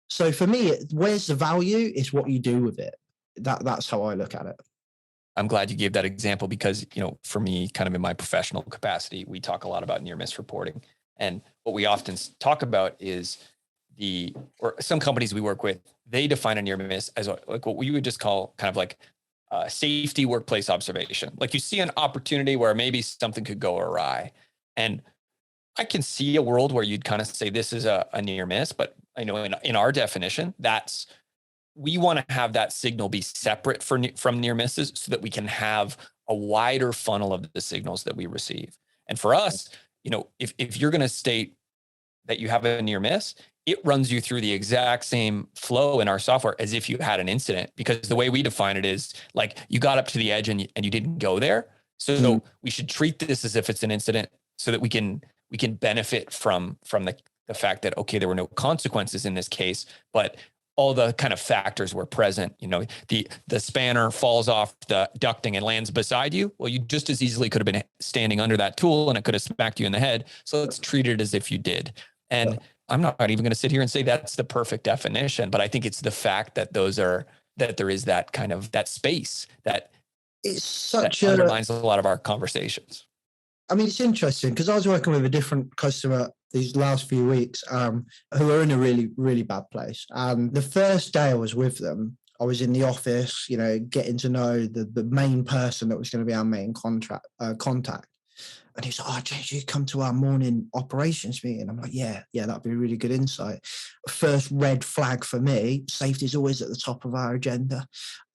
B: So for me, where's the value? It's what you do with it. That's how I look at it.
J: I'm glad you gave that example because, for me, kind of in my professional capacity, we talk a lot about near miss reporting. And what we often talk about is or some companies we work with, they define a near miss as like what we would just call kind of like safety workplace observation. Like, you see an opportunity where maybe something could go awry. And I can see a world where you'd kind of say this is a near miss, but I know in our definition, that's we want to have that signal be separate from near misses so that we can have a wider funnel of the signals that we receive. And for us, if you're going to state that you have a near miss, it runs you through the exact same flow in our software as if you had an incident, because the way we define it is like you got up to the edge and you didn't go there. So we should treat this as if it's an incident so that we can benefit from the fact that, okay, there were no consequences in this case, but all the kind of factors were present. The spanner falls off the ducting and lands beside you. Well, you just as easily could have been standing under that tool and it could have smacked you in the head. So let's treat it as if you did. And I'm not even going to sit here and say that's the perfect definition, but I think it's the fact that that there is that kind of that space that undermines a lot of our conversations.
B: I mean, it's interesting because I was working with a different customer these last few weeks who are in a really, really bad place. And the first day I was with them, I was in the office, getting to know the main person that was going to be our main contact. And he was like, "Oh, James, you come to our morning operations meeting." I'm like, yeah, that'd be a really good insight. First red flag for me, safety is always at the top of our agenda.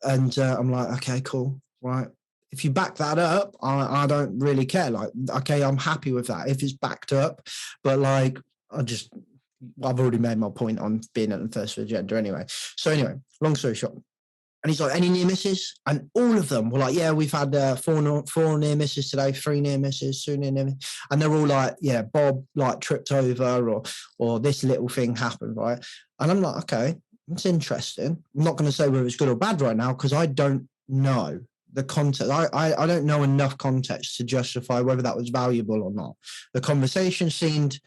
B: And I'm like, okay, cool, right. If you back that up, I don't really care. Like, okay, I'm happy with that if it's backed up. But like, I've already made my point on being at the first agenda anyway. So anyway, long story short. And he's like, "Any near misses?" And all of them were like, "Yeah, we've had four near misses today, 3 near misses, 2 near misses." And they're all like, "Yeah, Bob like tripped over or this little thing happened," right? And I'm like, okay, it's interesting. I'm not going to say whether it's good or bad right now because I don't know the context. I don't know enough context to justify whether that was valuable or not. The conversation seemed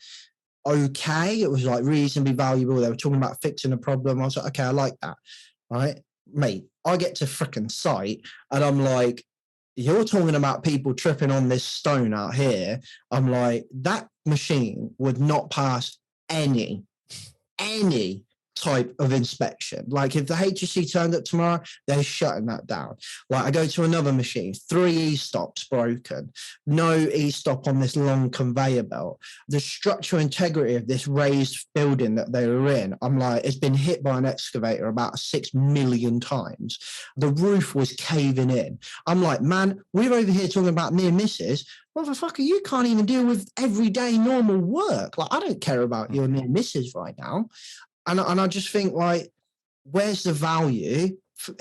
B: okay. It was like reasonably valuable. They were talking about fixing a problem. I was like, okay, I like that, right? Mate, I get to frickin' site and I'm like, you're talking about people tripping on this stone out here. I'm like, that machine would not pass any type of inspection. Like if the HSC turned up tomorrow, they're shutting that down. Like I go to another machine, 3 e-stops broken, no e-stop on this long conveyor belt. The structural integrity of this raised building that they were in, I'm like, it's been hit by an excavator about 6 million times. The roof was caving in. I'm like, man, we're over here talking about near misses. Motherfucker, you can't even deal with everyday normal work. Like I don't care about your near misses right now. And I just think, like, where's the value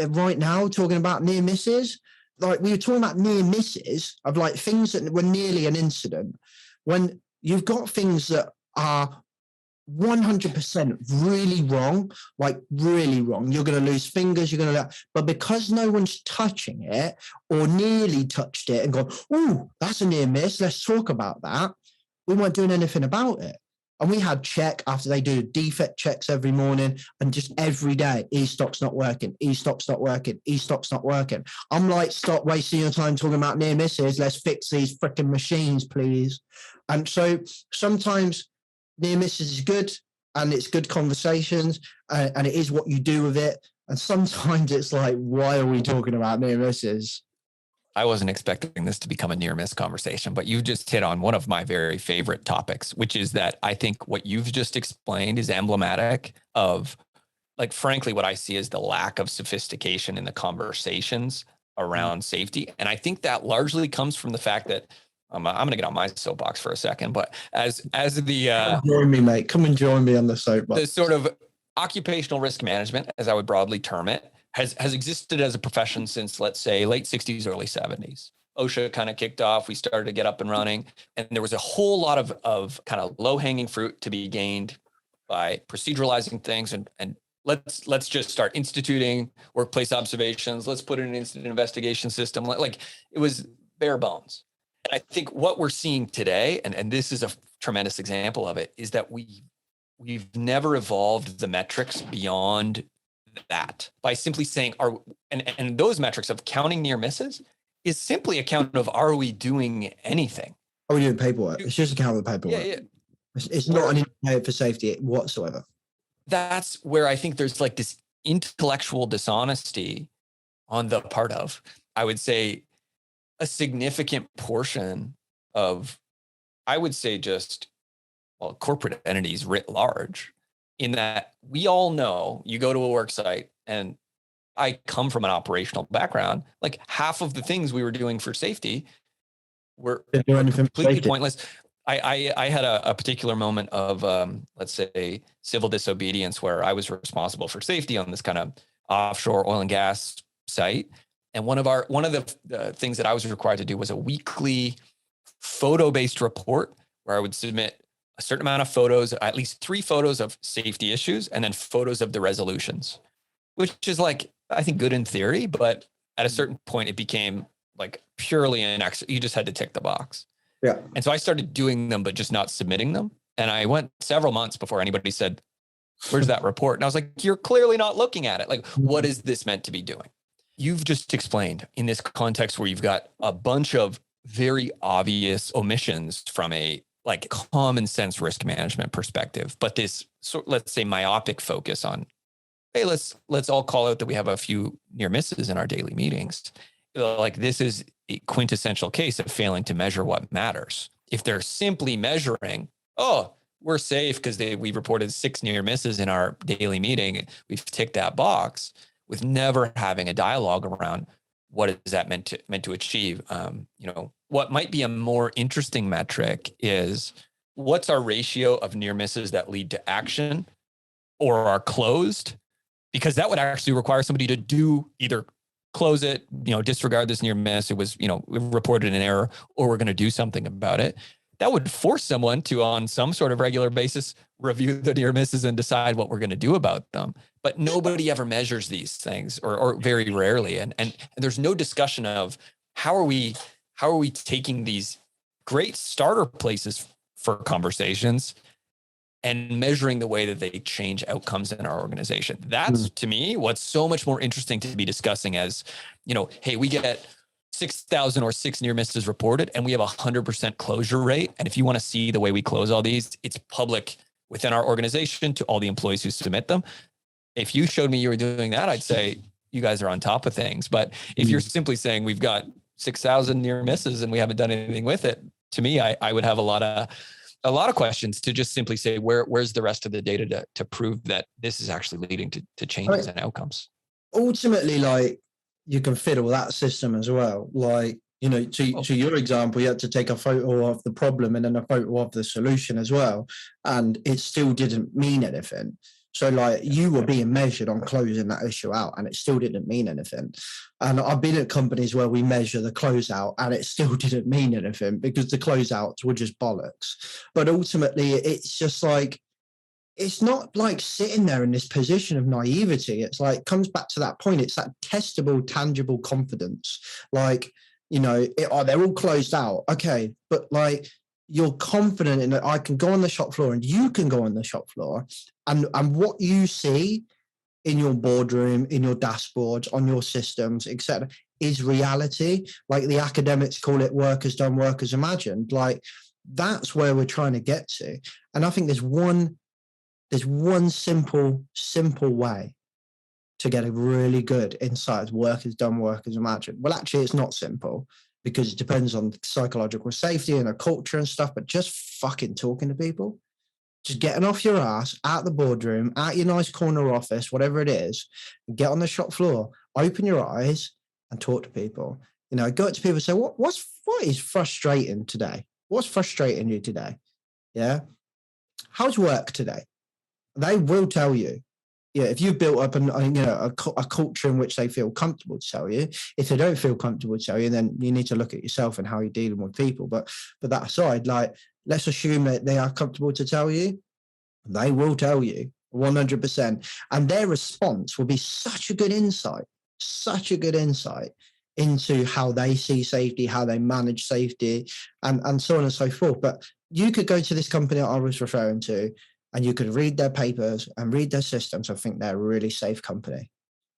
B: right now talking about near misses? Like, we were talking about near misses of, like, things that were nearly an incident. When you've got things that are 100% really wrong, like really wrong, you're going to lose fingers, but because no one's touching it or nearly touched it and gone, "Oh, that's a near miss, let's talk about that," we weren't doing anything about it. And we had check after they do defect checks every morning and just every day, e-stop's not working, e-stop's not working, e-stop's not working. I'm like, stop wasting your time talking about near misses. Let's fix these freaking machines, please. And so sometimes near misses is good and it's good conversations and it is what you do with it. And sometimes it's like, why are we talking about near misses?
J: I wasn't expecting this to become a near miss conversation, but you just hit on one of my very favorite topics, which is that I think what you've just explained is emblematic of, like, frankly, what I see is the lack of sophistication in the conversations around safety. And I think that largely comes from the fact that I'm going to get on my soapbox for a second, but as the
B: come join me, mate. Come and join me on the soapbox.
J: The sort of occupational risk management, as I would broadly term it, has existed as a profession since, let's say, late 60s, early 70s. OSHA kind of kicked off. We started to get up and running. And there was a whole lot of kind of low-hanging fruit to be gained by proceduralizing things. And let's just start instituting workplace observations. Let's put in an incident investigation system. Like it was bare bones. And I think what we're seeing today, and this is a tremendous example of it, is that we've never evolved the metrics beyond that by simply saying, and those metrics of counting near misses is simply a count of, are we doing anything?
B: Are we doing paperwork? It's just a count of paperwork. Yeah. It's not an indicator for safety whatsoever.
J: That's where I think there's like this intellectual dishonesty on the part of, I would say, a significant portion of, I would say, just, well, corporate entities writ large, in that we all know you go to a work site and I come from an operational background, like half of the things we were doing for safety were completely pointless. I had a particular moment of, let's say, civil disobedience where I was responsible for safety on this kind of offshore oil and gas site. And one of the things that I was required to do was a weekly photo-based report where I would submit a certain amount of photos, at least 3 photos of safety issues, and then photos of the resolutions, which is like, I think, good in theory, but at a certain point it became like purely you just had to tick the box.
B: Yeah.
J: And so I started doing them, but just not submitting them. And I went several months before anybody said, where's that report? And I was like, you're clearly not looking at it. Like, what is this meant to be doing? You've just explained in this context where you've got a bunch of very obvious omissions from a like common sense risk management perspective, but this let's say myopic focus on, hey, let's all call out that we have a few near misses in our daily meetings. Like, this is a quintessential case of failing to measure what matters. If they're simply measuring, oh, we're safe because we reported 6 near misses in our daily meeting, we've ticked that box, with never having a dialogue around what is that meant to achieve. What might be a more interesting metric is, what's our ratio of near misses that lead to action or are closed? Because that would actually require somebody to do either close it, disregard this near miss, it was, reported an error, or we're going to do something about it. That would force someone to, on some sort of regular basis, review the near misses and decide what we're going to do about them. But nobody ever measures these things, or very rarely. And there's no discussion of how are we taking these great starter places for conversations and measuring the way that they change outcomes in our organization. That's, to me, what's so much more interesting to be discussing as, hey, we get 6,000 or 6 near misses reported and we have 100% closure rate. And if you want to see the way we close all these, it's public within our organization to all the employees who submit them. If you showed me you were doing that, I'd say you guys are on top of things. But if you're simply saying we've got 6,000 near misses and we haven't done anything with it, to me, I would have a lot of questions to just simply say, where's the rest of the data to prove that this is actually leading to changes and outcomes?
B: Ultimately, like, you can fiddle that system as well. Like, to your example, you had to take a photo of the problem and then a photo of the solution as well. And it still didn't mean anything. So like, you were being measured on closing that issue out and it still didn't mean anything. And I've been at companies where we measure the closeout and it still didn't mean anything because the closeouts were just bollocks. But ultimately, it's just like, it's not like sitting there in this position of naivety. It's like, comes back to that point. It's that testable, tangible confidence. Like, they're all closed out. Okay. But like, you're confident in that I can go on the shop floor and you can go on the shop floor, and what you see in your boardroom, in your dashboards, on your systems, etc., is reality. Like the academics call it workers done, workers imagined. Like, that's where we're trying to get to. And I think there's one simple way to get a really good insight of workers done, workers imagined. Well, actually, it's not simple, because it depends on psychological safety and a culture and stuff, but just fucking talking to people, just getting off your ass, out the boardroom, out your nice corner office, whatever it is, get on the shop floor, open your eyes and talk to people. Go up to people and say, what is frustrating today? What's frustrating you today? Yeah. How's work today? They will tell you. Yeah, if you've built up a culture in which they feel comfortable to tell you. If they don't feel comfortable to tell you, then you need to look at yourself and how you're dealing with people. But that aside, like, let's assume that they are comfortable to tell you. They will tell you 100%. And their response will be such a good insight into how they see safety, how they manage safety, and so on and so forth. But you could go to this company I was referring to, and you could read their papers and read their systems. I think they're a really safe company,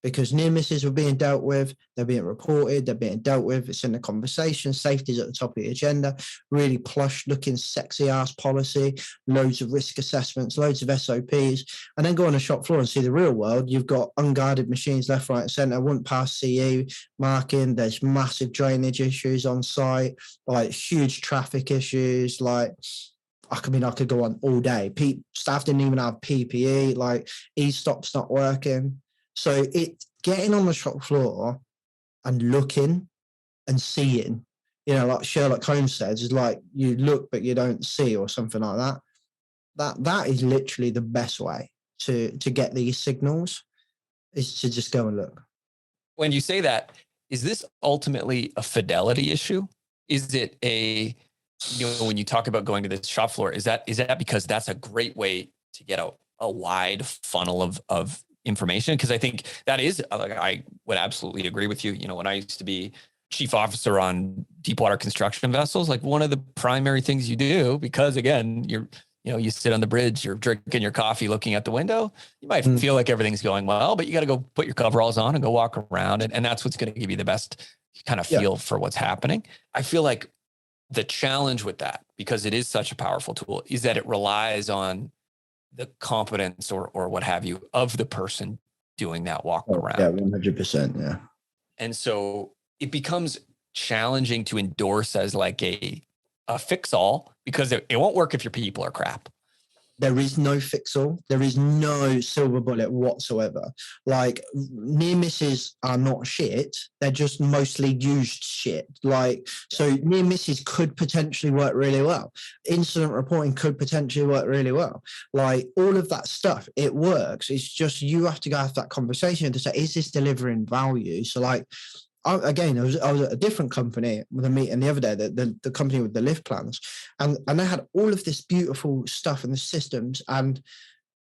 B: because near misses were being dealt with, they're being reported, they're being dealt with, it's in the conversation, safety's at the top of the agenda, really plush looking, sexy ass policy, loads of risk assessments, loads of SOPs, and then go on a shop floor and see the real world. You've got unguarded machines left, right, and centre, wouldn't pass CE marking, there's massive drainage issues on site, like huge traffic issues, like, I could go on all day. Staff didn't even have PPE, like e-stop's not working. So getting on the shop floor and looking and seeing, like Sherlock Holmes says, is like you look but you don't see, or something like that. That is literally the best way to get these signals, is to just go and look.
J: When you say that, is this ultimately a fidelity issue? Is it when you talk about going to the shop floor, is that because that's a great way to get a wide funnel of information? Because I think that is, I would absolutely agree with you. When I used to be chief officer on deep water construction vessels, like one of the primary things you do, because again, you sit on the bridge, you're drinking your coffee, looking out the window, you might feel like everything's going well, but you got to go put your coveralls on and go walk around. And that's what's going to give you the best kind of feel for what's happening. I feel like the challenge with that, because it is such a powerful tool, is that it relies on the competence or what have you of the person doing that walk around.
B: Yeah, 100%. Yeah.
J: And so it becomes challenging to endorse as like a fix all, because it won't work if your people are crap.
B: There is no fix-all. There is no silver bullet whatsoever. Like, near misses are not shit. They're just mostly used shit. Like, so near misses could potentially work really well. Incident reporting could potentially work really well. Like, all of that stuff, it works. It's just you have to go have that conversation to say, is this delivering value? So, like, I was at a different company with a meeting the other day, the company with the lift plans, and they had all of this beautiful stuff in the systems. And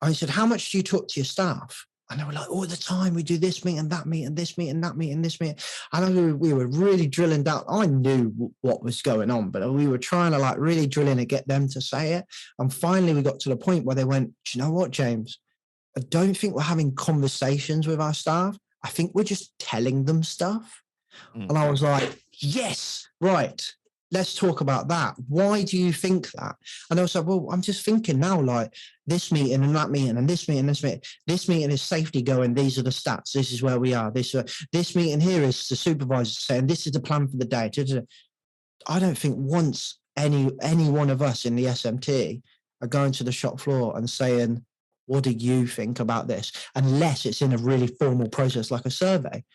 B: I said, how much do you talk to your staff? And they were like, all the time. We do this meeting, that meeting, this meeting, that meeting, this meeting. And we were really drilling down. I knew what was going on, but we were trying to like really drill in and get them to say it. And finally we got to the point where they went, do you know what, James? I don't think we're having conversations with our staff. I think we're just telling them stuff. And I was like, yes, right. Let's talk about that. Why do you think that? And I was like, well, I'm just thinking now, like this meeting and that meeting and this meeting, this meeting. This meeting is safety going, these are the stats. This is where we are. This meeting here is the supervisor saying, this is the plan for the day. I don't think once any one of us in the SMT are going to the shop floor and saying, what do you think about this? Unless it's in a really formal process like a survey.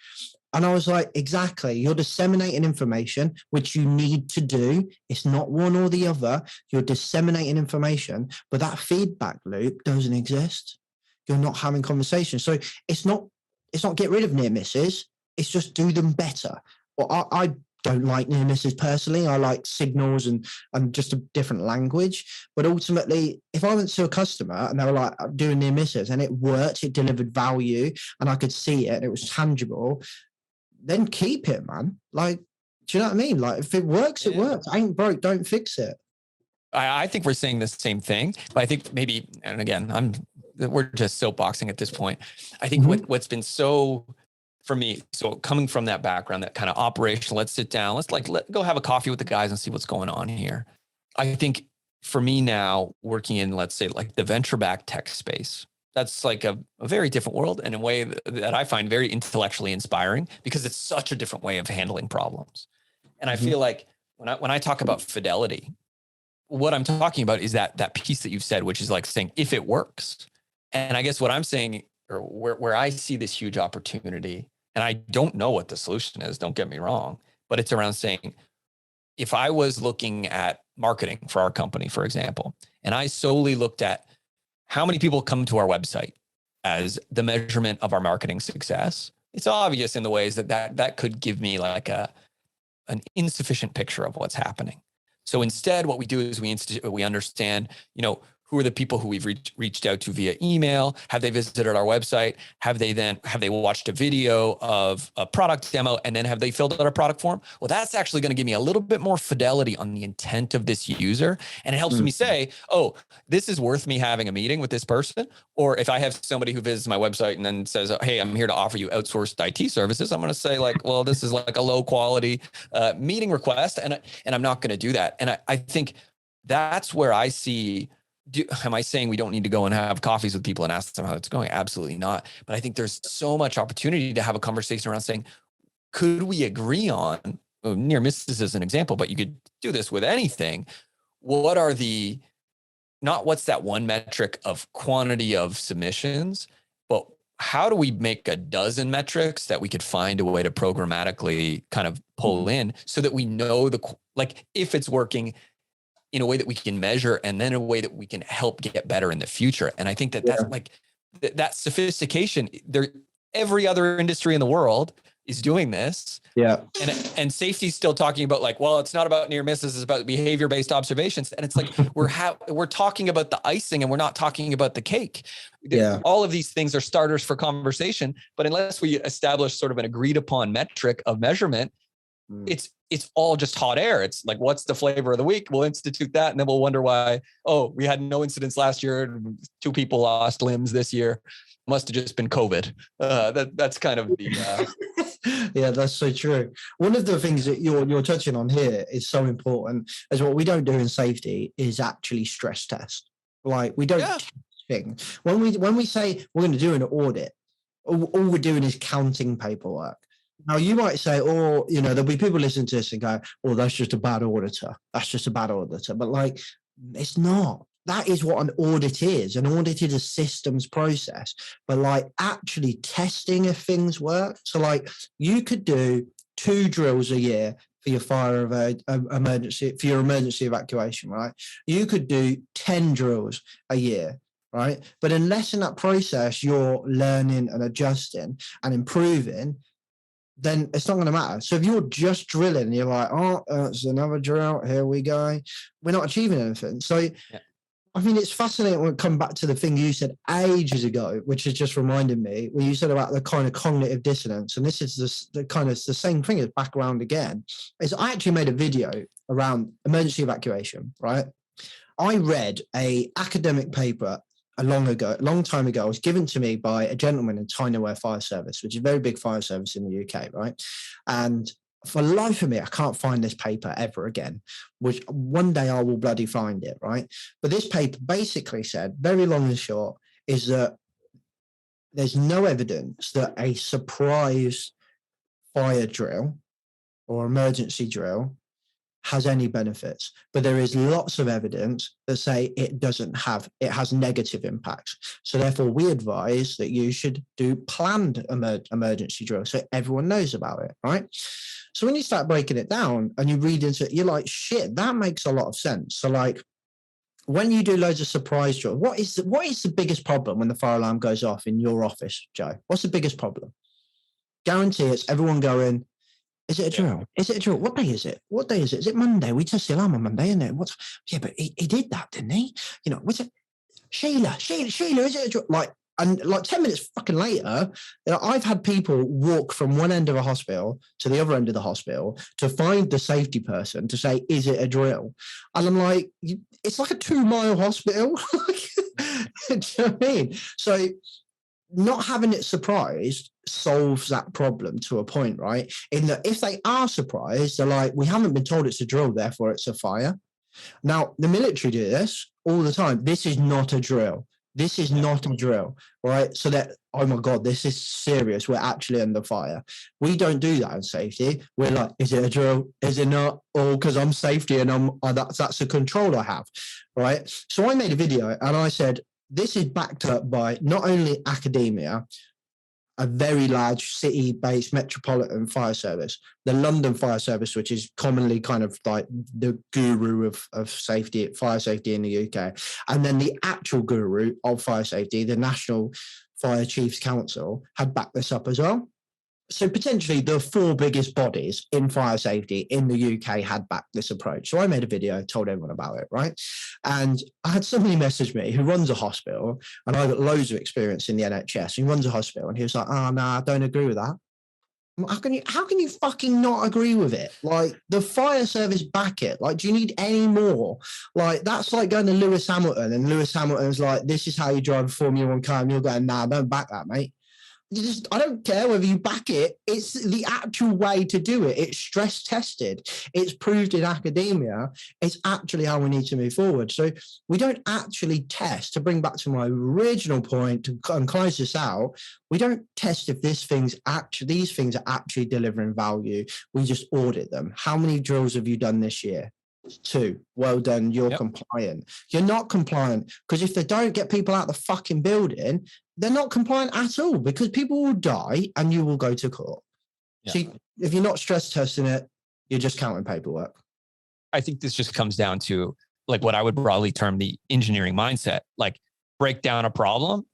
B: And I was like, exactly. You're disseminating information, which you need to do. It's not one or the other. You're disseminating information, but that feedback loop doesn't exist. You're not having conversations. So it's not get rid of near misses. It's just do them better. Well, I don't like near misses personally. I like signals and just a different language. But ultimately, if I went to a customer and they were like doing near misses and it worked, it delivered value and I could see it and it was tangible, then keep it, man. Like, do you know what I mean? Like, if it works, it works. Ain't broke, don't fix it.
J: I think we're saying the same thing, but I think maybe, and again, we're just soapboxing at this point. I think what's been so, for me, so coming from that background, that kind of operational, let's sit down, let's go have a coffee with the guys and see what's going on here. I think for me now, working in, let's say, like the venture-backed tech space, that's like a very different world, and a way that I find very intellectually inspiring, because it's such a different way of handling problems. And I feel like when I talk about fidelity, what I'm talking about is that piece that you've said, which is like saying, if it works. And I guess what I'm saying, or where I see this huge opportunity, and I don't know what the solution is, don't get me wrong, but it's around saying, if I was looking at marketing for our company, for example, and I solely looked at how many people come to our website as the measurement of our marketing success, it's obvious in the ways that could give me like an insufficient picture of what's happening. So instead, what we do is we understand, who are the people who we've reached out to via email? Have they visited our website? Have they watched a video of a product demo? And then have they filled out our product form? Well, that's actually going to give me a little bit more fidelity on the intent of this user. And it helps me say, oh, this is worth me having a meeting with this person. Or if I have somebody who visits my website and then says, hey, I'm here to offer you outsourced IT services, I'm going to say like, well, this is like a low quality meeting request. And I'm not going to do that. And I think that's where I see, am I saying we don't need to go and have coffees with people and ask them how it's going? Absolutely not. But I think there's so much opportunity to have a conversation around saying, could we agree on, near misses as an example, but you could do this with anything. What are not what's that one metric of quantity of submissions, but how do we make a dozen metrics that we could find a way to programmatically kind of pull in so that we know like if it's working in a way that we can measure and then a way that we can help get better in the future. And I think that that's like that sophistication there. Every other industry in the world is doing this.
B: Yeah.
J: And safety's still talking about like, well, it's not about near misses, it's about behavior-based observations. And it's like, we're talking about the icing and we're not talking about the cake.
B: Yeah.
J: All of these things are starters for conversation, but unless we establish sort of an agreed upon metric of measurement, it's all just hot air. It's like, what's the flavor of the week? We'll institute that. And then we'll wonder why, we had no incidents last year. 2 people lost limbs this year. Must have just been COVID. That's kind of the...
B: Yeah, that's so true. One of the things that you're touching on here is so important, is what we don't do in safety is actually stress test. Like we don't test things. When we say we're going to do an audit, all we're doing is counting paperwork. Now you might say, there'll be people listening to this and go, that's just a bad auditor. That's just a bad auditor. But like, it's not. That is what an audit is. An audit is a systems process, but like actually testing if things work. So like you could do 2 drills a year for your emergency evacuation, right? You could do 10 drills a year, right? But unless in that process you're learning and adjusting and improving, then it's not going to matter. So if you're just drilling and you're like, it's another drill, here we go, we're not achieving anything. So I mean, it's fascinating when we come back to the thing you said ages ago, which has just reminded me, when you said about the kind of cognitive dissonance, and this is the kind of the same thing as back around again, is I actually made a video around emergency evacuation, right? I read a academic paper a long time ago. It was given to me by a gentleman in Tyne Fire Service, which is a very big fire service in the UK, right? And for the life of me, I can't find this paper ever again, which one day I will bloody find it, right? But this paper basically said, very long and short, is that there's no evidence that a surprise fire drill or emergency drill has any benefits, but there is lots of evidence that say it has negative impacts. So therefore we advise that you should do planned emergency drills so everyone knows about it, right? So when you start breaking it down and you read into it, you're like, shit, that makes a lot of sense. So like when you do loads of surprise drills, what is the biggest problem when the fire alarm goes off in your office, Joe? What's the biggest problem? Guarantee it's everyone going, is it a drill? Is it a drill? What day is it? What day is it? Is it Monday? We test the alarm on Monday, isn't it? But he did that, didn't he? What's it? Sheila, is it a drill? And 10 minutes fucking later, I've had people walk from one end of a hospital to the other end of the hospital to find the safety person to say, is it a drill? And I'm like, it's like a 2-mile hospital. Do you know what I mean? So not having it surprised solves that problem to a point, right? In that if they are surprised, they're like, we haven't been told it's a drill, therefore it's a fire. Now, the military do this all the time. This is not a drill. This is not a drill, right? So that, oh my God, this is serious. We're actually under fire. We don't do that in safety. We're like, is it a drill? Is it not? Or because I'm safety and that's a control I have, right? So I made a video and I said, this is backed up by not only academia, a very large city-based metropolitan fire service, the London Fire Service, which is commonly kind of like the guru of safety, fire safety in the UK, and then the actual guru of fire safety, the National Fire Chiefs Council, had backed this up as well. So potentially the 4 biggest bodies in fire safety in the UK had backed this approach. So I made a video, told everyone about it, right? And I had somebody message me who runs a hospital, and I've got loads of experience in the NHS. He runs a hospital, and he was like, I don't agree with that. How can you fucking not agree with it? Like, the fire service back it. Like, do you need any more? Like, that's like going to Lewis Hamilton, and Lewis Hamilton's like, this is how you drive a Formula 1 car, and you're going, don't back that, mate. I don't care whether you back it. It's the actual way to do it. It's stress tested. It's proved in academia. It's actually how we need to move forward. So we don't actually test, to bring back to my original point and close this out, we don't test if these things are actually delivering value. We just audit them. How many drills have you done this year? 2. Well done. You're compliant. You're not compliant because if they don't get people out the fucking building, they're not compliant at all, because people will die and you will go to court.
J: Yeah.
B: See, if you're not stress testing it, you're just counting paperwork.
J: I think this just comes down to like what I would broadly term the engineering mindset, like break down a problem,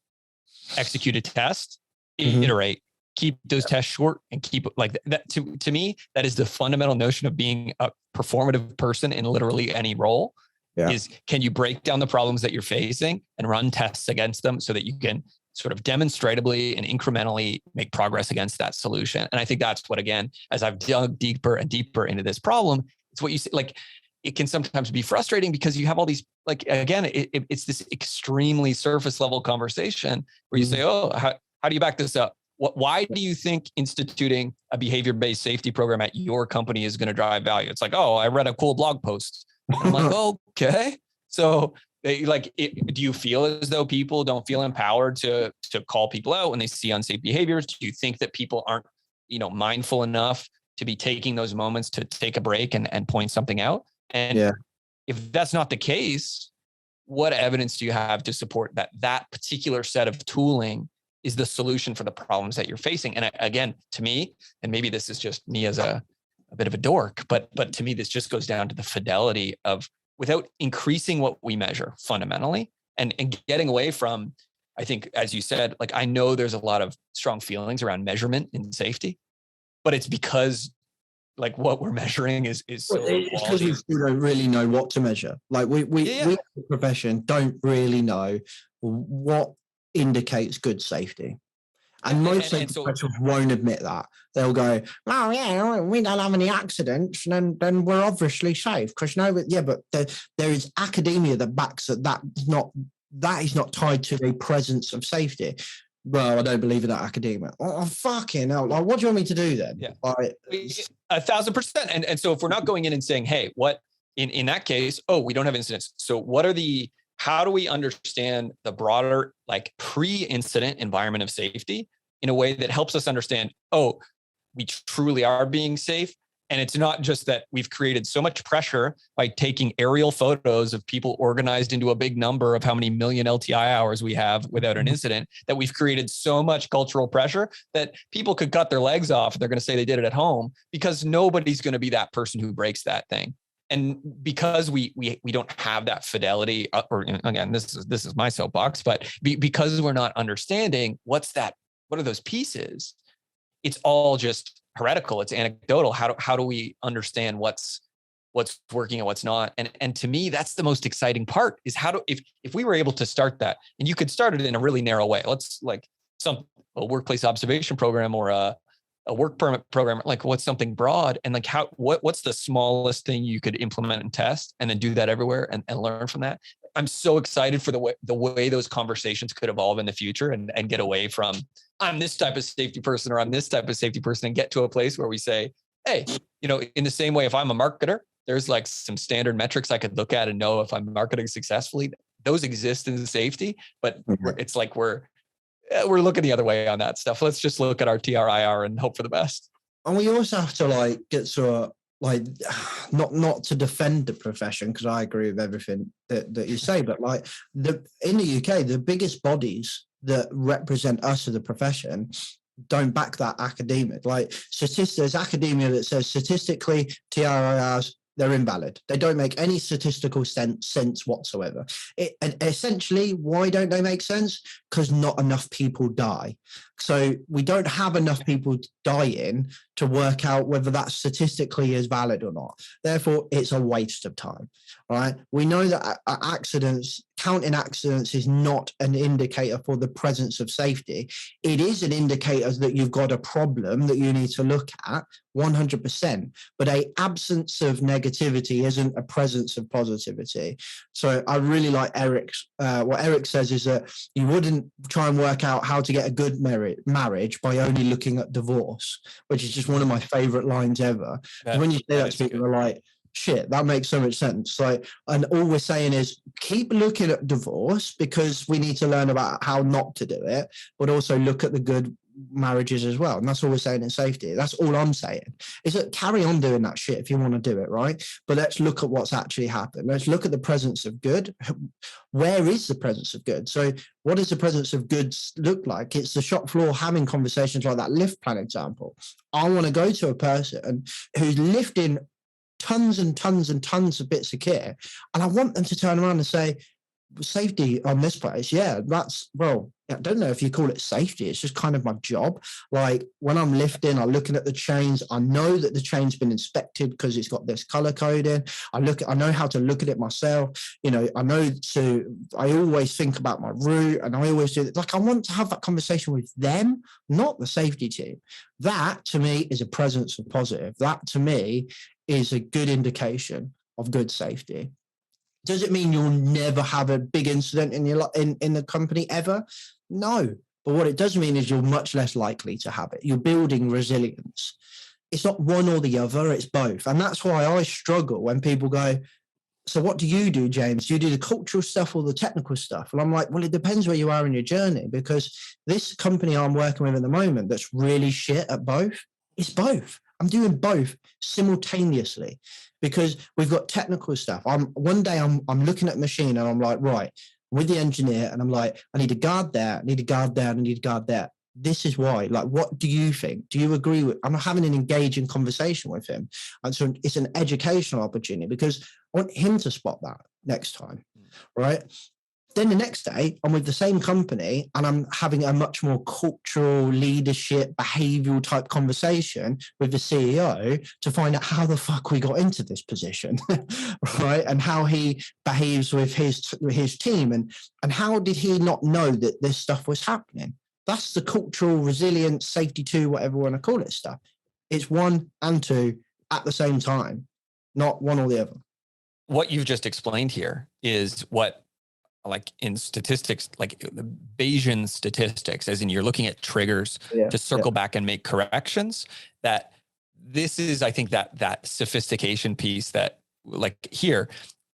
J: execute a test, iterate, keep those tests short, and keep like that. To me, that is the fundamental notion of being a performative person in literally any role. Is can you break down the problems that you're facing and run tests against them so that you can sort of demonstratably and incrementally make progress against that solution. And I think that's what, again, as I've dug deeper and deeper into this problem, it's what you see, like, it can sometimes be frustrating because you have all these, like, again, it's this extremely surface level conversation where you say, oh, how do you back this up? Why do you think instituting a behavior-based safety program at your company is going to drive value? It's like, oh, I read a cool blog post. And I'm like, oh, okay. So do you feel as though people don't feel empowered to call people out when they see unsafe behaviors? Do you think that people aren't, mindful enough to be taking those moments to take a break and point something out? And if that's not the case, what evidence do you have to support that particular set of tooling is the solution for the problems that you're facing? And again, to me, and maybe this is just me as a bit of a dork, but to me, this just goes down to the fidelity of, without increasing what we measure fundamentally and getting away from, I think, as you said, like, I know there's a lot of strong feelings around measurement in safety, but it's because like what we're measuring is so
B: it's because we don't really know what to measure. Like we as a profession don't really know what indicates good safety. And most professionals won't admit that. They'll go, oh yeah, we don't have any accidents, then we're obviously safe. Because but there is academia that backs that is not tied to the presence of safety. Well, I don't believe in that academia. Oh, fucking hell. Like, what do you want me to do then?
J: Yeah.
B: Like,
J: 1,000%. And so if we're not going in and saying, hey, what in that case, oh, we don't have incidents. So how do we understand the broader, like, pre-incident environment of safety in a way that helps us understand, oh, we truly are being safe. And it's not just that we've created so much pressure by taking aerial photos of people organized into a big number of how many million LTI hours we have without an incident, that we've created so much cultural pressure that people could cut their legs off. They're going to say they did it at home, because nobody's going to be that person who breaks that thing. And because we don't have that fidelity, or again, this is my soapbox, but because we're not understanding what are those pieces, it's all just heretical. It's anecdotal. How do we understand what's working and what's not? And to me, that's the most exciting part, is if we were able to start that, and you could start it in a really narrow way. Let's like a workplace observation program or a work permit program, like what's something broad, and like what's the smallest thing you could implement and test, and then do that everywhere and learn from that. I'm so excited for the way those conversations could evolve in the future and get away from, I'm this type of safety person or I'm this type of safety person, and get to a place where we say, hey, in the same way, if I'm a marketer, there's like some standard metrics I could look at and know if I'm marketing successfully. Those exist in safety, but it's like we're looking the other way on that stuff. Let's just look at our TRIR and hope for the best.
B: And we also have to like get to not to defend the profession, because I agree with everything that you say, but like in the UK, the biggest bodies that represent us as a profession don't back that academia. Like there's academia that says statistically TRIRs, they're invalid. They don't make any statistical sense whatsoever. And essentially, why don't they make sense? Because not enough people die. So we don't have enough people dying to work out whether that statistically is valid or not. Therefore, it's a waste of time. All right. We know that counting accidents is not an indicator for the presence of safety. It is an indicator that you've got a problem that you need to look at, 100%. But an absence of negativity isn't a presence of positivity. So I really like Eric's. What Eric says is that you wouldn't try and work out how to get a good marriage by only looking at divorce, which is just one of my favorite lines ever. When you say that to people, they're like, shit, that makes so much sense. Like, and all we're saying is keep looking at divorce, because we need to learn about how not to do it, but also look at the good marriages as well. And that's all we're saying in safety. That's all I'm saying is that carry on doing that shit if you want to do it, right? But let's look at what's actually happened. Let's look at the presence of good. Where is the presence of good? So what does the presence of goods look like? It's the shop floor having conversations like that lift plan example. I want to go to a person who's lifting tons and tons and tons of bits of kit, and I want them to turn around and say, safety on this place, yeah, that's, well, I don't know if you call it safety, it's just kind of my job. Like when I'm lifting, I'm looking at the chains, I know that the chain's been inspected because it's got this color coding. I know how to look at it myself, you know, I always think about my route, and I always do that. Like I want to have that conversation with them, not the safety team. That to me is a presence of positive. That to me is a good indication of good safety. Does it mean you'll never have a big incident in your in the company ever? No. But what it does mean is you're much less likely to have it. You're building resilience. It's not one or the other, it's both. And that's why I struggle when people go, so what do you do, James? Do you do the cultural stuff or the technical stuff? And I'm like, well, it depends where you are in your journey, because this company I'm working with at the moment that's really shit at both, it's both. I'm doing both simultaneously because we've got technical stuff. One day I'm looking at a machine and I'm like, right, with the engineer, and I'm like, I need a guard there, I need a guard there, I need a guard there. This is why. Like, what do you think? Do you agree with? I'm having an engaging conversation with him. And so it's an educational opportunity because I want him to spot that next time, right? Then the next day, I'm with the same company and I'm having a much more cultural, leadership, behavioral type conversation with the CEO to find out how the fuck we got into this position, right? And how he behaves with his team, and how did he not know that this stuff was happening? That's the cultural resilience, safety two, whatever you want to call it stuff. It's one and two at the same time, not one or the other.
J: What you've just explained here is what, like in statistics, like Bayesian statistics, as in you're looking at triggers to circle back and make corrections. That this is, I think, that sophistication piece that, like here,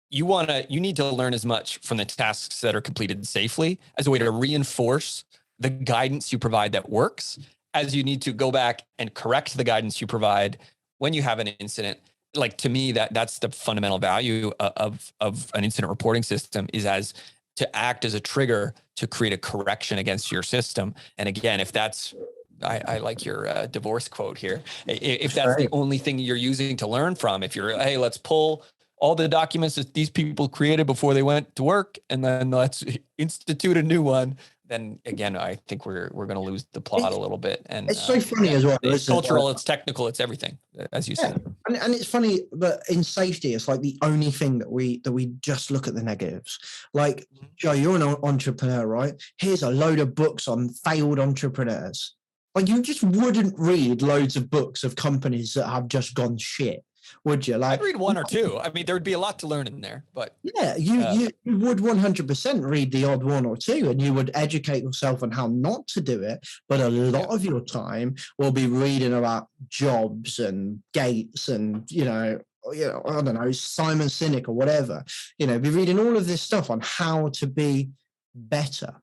J: you need to learn as much from the tasks that are completed safely as a way to reinforce the guidance you provide that works, as you need to go back and correct the guidance you provide when you have an incident. Like, to me, that's the fundamental value of an incident reporting system, is as to act as a trigger to create a correction against your system. And again, if that's, I like your divorce quote here. If that's the only thing you're using to learn from, if you're, hey, let's pull all the documents that these people created before they went to work, and then let's institute a new one, then again, I think we're going to lose the plot a little bit. And
B: it's so funny as well.
J: It's cultural, it's technical, it's everything, as you said.
B: And it's funny, but in safety, it's like the only thing that we just look at the negatives. Like, Joe, you're an entrepreneur, right? Here's a load of books on failed entrepreneurs. Like, you just wouldn't read loads of books of companies that have just gone shit, would you? Like,
J: I'd read one or two. I mean, there would be a lot to learn in there, but
B: yeah, you would 100% read the odd one or two, and you would educate yourself on how not to do it. But a lot of your time will be reading about Jobs and Gates and, you know, I don't know, Simon Sinek or whatever, be reading all of this stuff on how to be better.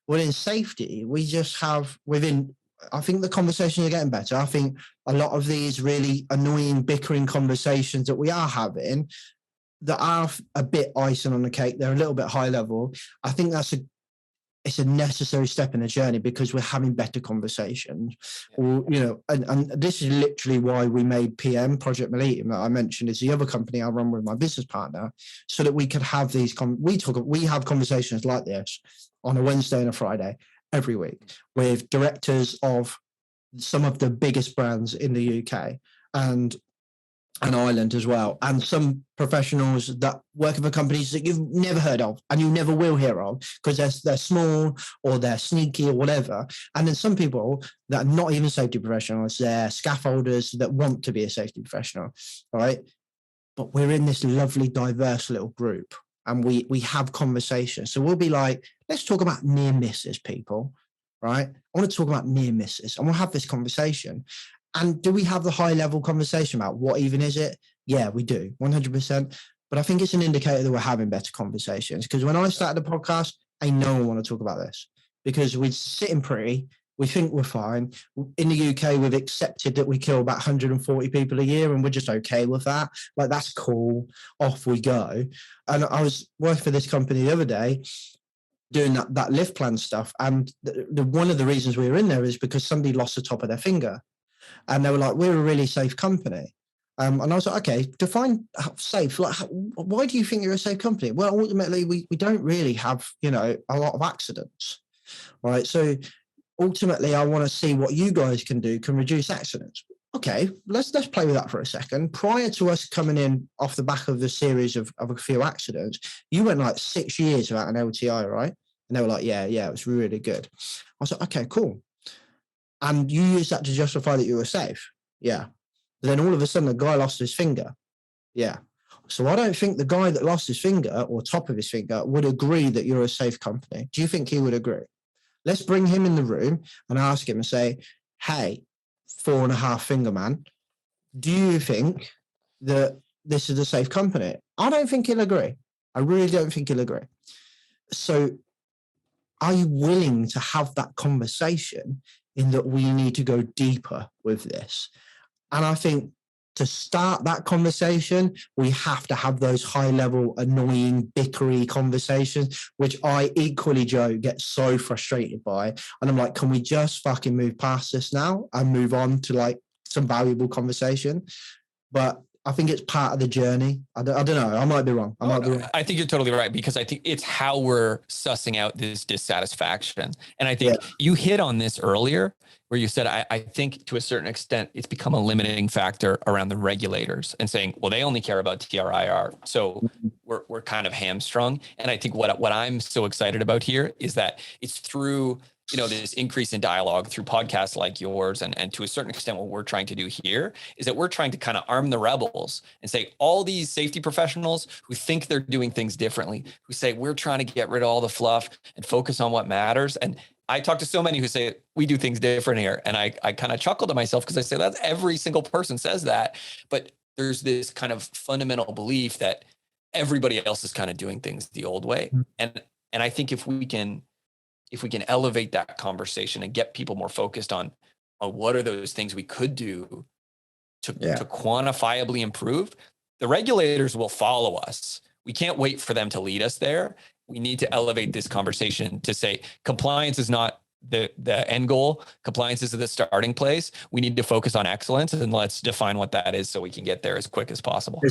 B: Well, in safety, we just have I think the conversations are getting better. I think a lot of these really annoying, bickering conversations that we are having that are a bit icing on the cake, they're a little bit high level. I think it's a necessary step in the journey because we're having better conversations. Or, and this is literally why we made PM, Project Mollitiam, that I mentioned, is the other company I run with my business partner, so that we could have these, we have conversations like this on a Wednesday and a Friday every week with directors of some of the biggest brands in the UK and Ireland as well, and some professionals that work for companies that you've never heard of and you never will hear of because they're small or they're sneaky or whatever. And then some people that are not even safety professionals, they're scaffolders that want to be a safety professional, right? But we're in this lovely, diverse little group, and we have conversations. So we'll be like, let's talk about near misses, people, right? I want to talk about near misses. I want to have this conversation. And do we have the high level conversation about what even is it? Yeah, we do, 100%. But I think it's an indicator that we're having better conversations. Because when I started the podcast, no one want to talk about this because we're sitting pretty, We think we're fine. In the UK, we've accepted that we kill about 140 people a year, and we're just okay with that. Like, that's cool. Off we go. And I was working for this company the other day, doing that lift plan stuff. And one of the reasons we were in there is because somebody lost the top of their finger. And they were like, we're a really safe company. And I was like, okay, define safe. Like, why do you think you're a safe company? Well, ultimately, we don't really have, a lot of accidents, right? So ultimately, I want to see what you guys can reduce accidents. Okay, let's play with that for a second. Prior to us coming in off the back of the series of a few accidents, you went like 6 years without an LTI, right? And they were like, yeah, it was really good. I was like, okay, cool. And you used that to justify that you were safe. Yeah. But then all of a sudden, the guy lost his finger. Yeah. So I don't think the guy that lost his finger or top of his finger would agree that you're a safe company. Do you think he would agree? Let's bring him in the room and ask him and say, hey, 4.5 finger man, do you think that this is a safe company? I don't think he'll agree. I really don't think he'll agree. So are you willing to have that conversation in that we need to go deeper with this? And I think to start that conversation, we have to have those high-level, annoying, bickery conversations, which I equally, Joe, get so frustrated by. And I'm like, can we just fucking move past this now and move on to like some valuable conversation? But I think it's part of the journey. I don't know. I might be wrong.
J: I think you're totally right, because I think it's how we're sussing out this dissatisfaction. And I think you hit on this earlier where you said, I think to a certain extent, it's become a limiting factor around the regulators and saying, well, they only care about TRIR. So we're kind of hamstrung. And I think what I'm so excited about here is that it's through this increase in dialogue through podcasts like yours. And to a certain extent, what we're trying to do here is that we're trying to kind of arm the rebels and say all these safety professionals who think they're doing things differently, who say we're trying to get rid of all the fluff and focus on what matters. And I talk to so many who say we do things different here. And I kind of chuckle to myself because I say that's every single person says that. But there's this kind of fundamental belief that everybody else is kind of doing things the old way. And I think if we can elevate that conversation and get people more focused on what are those things we could do to quantifiably improve, the regulators will follow us. We can't wait for them to lead us there. We need to elevate this conversation to say compliance is not the end goal. Compliance is the starting place. We need to focus on excellence, and let's define what that is so we can get there as quick as possible.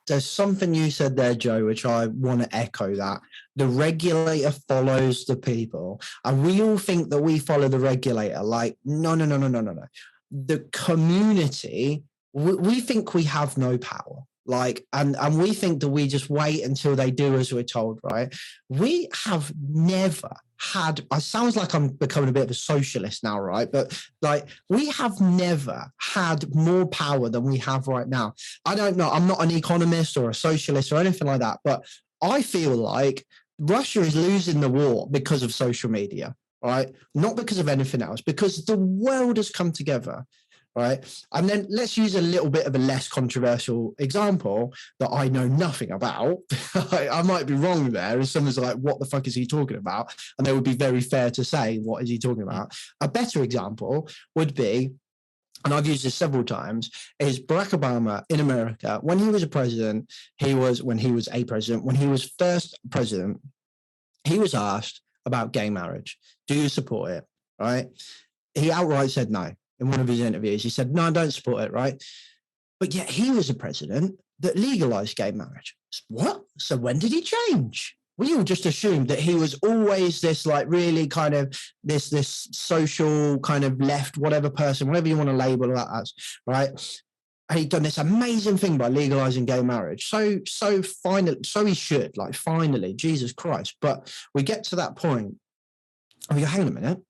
B: There's something you said there, Joe, which I want to echo that. The regulator follows the people. And we all think that we follow the regulator. Like, no. The community, we think we have no power. Like, and we think that we just wait until they do as we're told, right? We have never had, it sounds like I'm becoming a bit of a socialist now, right? But like, we have never had more power than we have right now. I don't know. I'm not an economist or a socialist or anything like that, but I feel like Russia is losing the war because of social media, right? Not because of anything else, because the world has come together. Right. And then let's use a little bit of a less controversial example that I know nothing about. I might be wrong there. And someone's like, what the fuck is he talking about? And they would be very fair to say, what is he talking about? A better example would be, and I've used this several times, is Barack Obama in America. When he was president, when he was first president, he was asked about gay marriage. Do you support it? Right. He outright said no. In one of his interviews, he said, no, I don't support it, right? But yet he was a president that legalized gay marriage. What? So when did he change? We all just assumed that he was always this like really kind of this social kind of left, whatever person, whatever you want to label that as, right? And he'd done this amazing thing by legalizing gay marriage. So he should, like, finally, Jesus Christ. But we get to that point and we go, hang on a minute.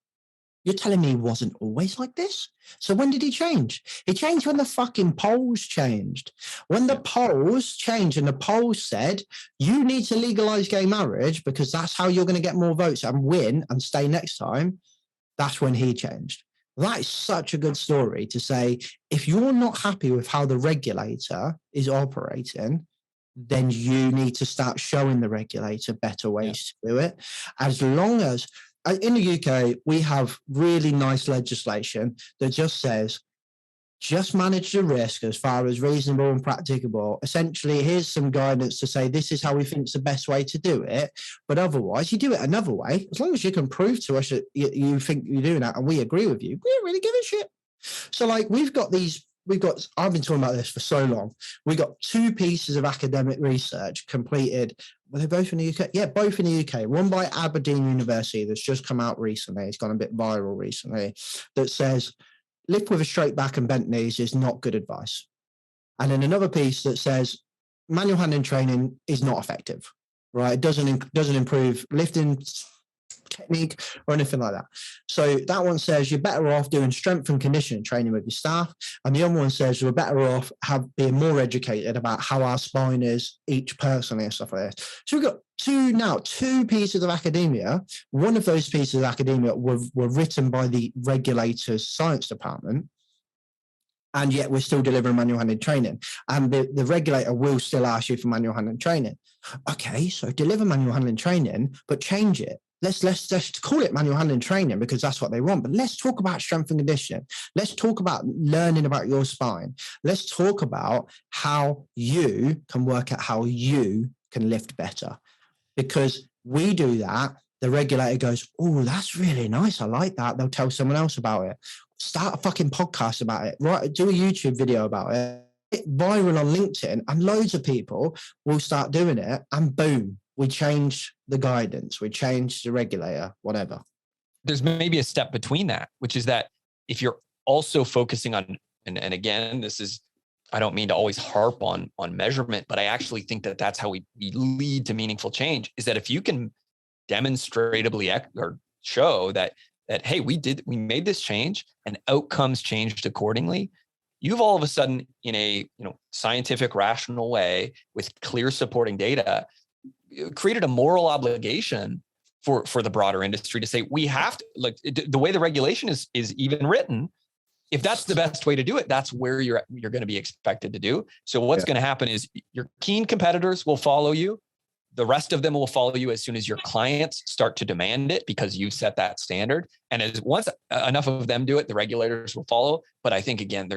B: You're telling me he wasn't always like this? So when did he change? He changed when the fucking polls changed. When the polls changed and the polls said, you need to legalize gay marriage because that's how you're going to get more votes and win and stay next time, that's when he changed. That is such a good story to say, if you're not happy with how the regulator is operating, then you need to start showing the regulator better ways to do it. As long as in the UK, we have really nice legislation that just says, just manage the risk as far as reasonable and practicable. Essentially, here's some guidance to say this is how we think is the best way to do it. But otherwise, you do it another way. As long as you can prove to us that you think you're doing that and we agree with you, we don't really give a shit. So like I've been talking about this for so long. We got 2 pieces of academic research completed. Were they both in the UK? Yeah, both in the UK. One by Aberdeen University that's just come out recently. It's gone a bit viral recently. That says, lift with a straight back and bent knees is not good advice. And then another piece that says manual handling training is not effective, right? It doesn't improve lifting technique or anything like that. So that one says you're better off doing strength and conditioning training with your staff. And the other one says you're better off being more educated about how our spine is each personally and stuff like this. So we've got 2 pieces of academia. One of those pieces of academia were written by the regulator's science department. And yet we're still delivering manual handling training. And the regulator will still ask you for manual handling training. Okay, so deliver manual handling training, but change it. Let's call it manual handling training because that's what they want. But let's talk about strength and conditioning. Let's talk about learning about your spine. Let's talk about how you can work out how you can lift better. Because we do that, the regulator goes, oh, that's really nice. I like that. They'll tell someone else about it. Start a fucking podcast about it. Right? Do a YouTube video about it. Get viral on LinkedIn, and loads of people will start doing it. And boom, we change the guidance. We change the regulator, whatever.
J: There's maybe a step between that, which is that if you're also focusing on, and again, this is, I don't mean to always harp on measurement, but I actually think that that's how we lead to meaningful change, is that if you can demonstratively or show that, hey, we made this change and outcomes changed accordingly, you've all of a sudden in a scientific, rational way with clear supporting data, created a moral obligation for the broader industry to say, we have to, like, the way the regulation is even written, if that's the best way to do it, that's where you're going to be expected to do. So what's going to happen is your keen competitors will follow you. The rest of them will follow you as soon as your clients start to demand it because you set that standard. And as once enough of them do it, the regulators will follow. But I think, again,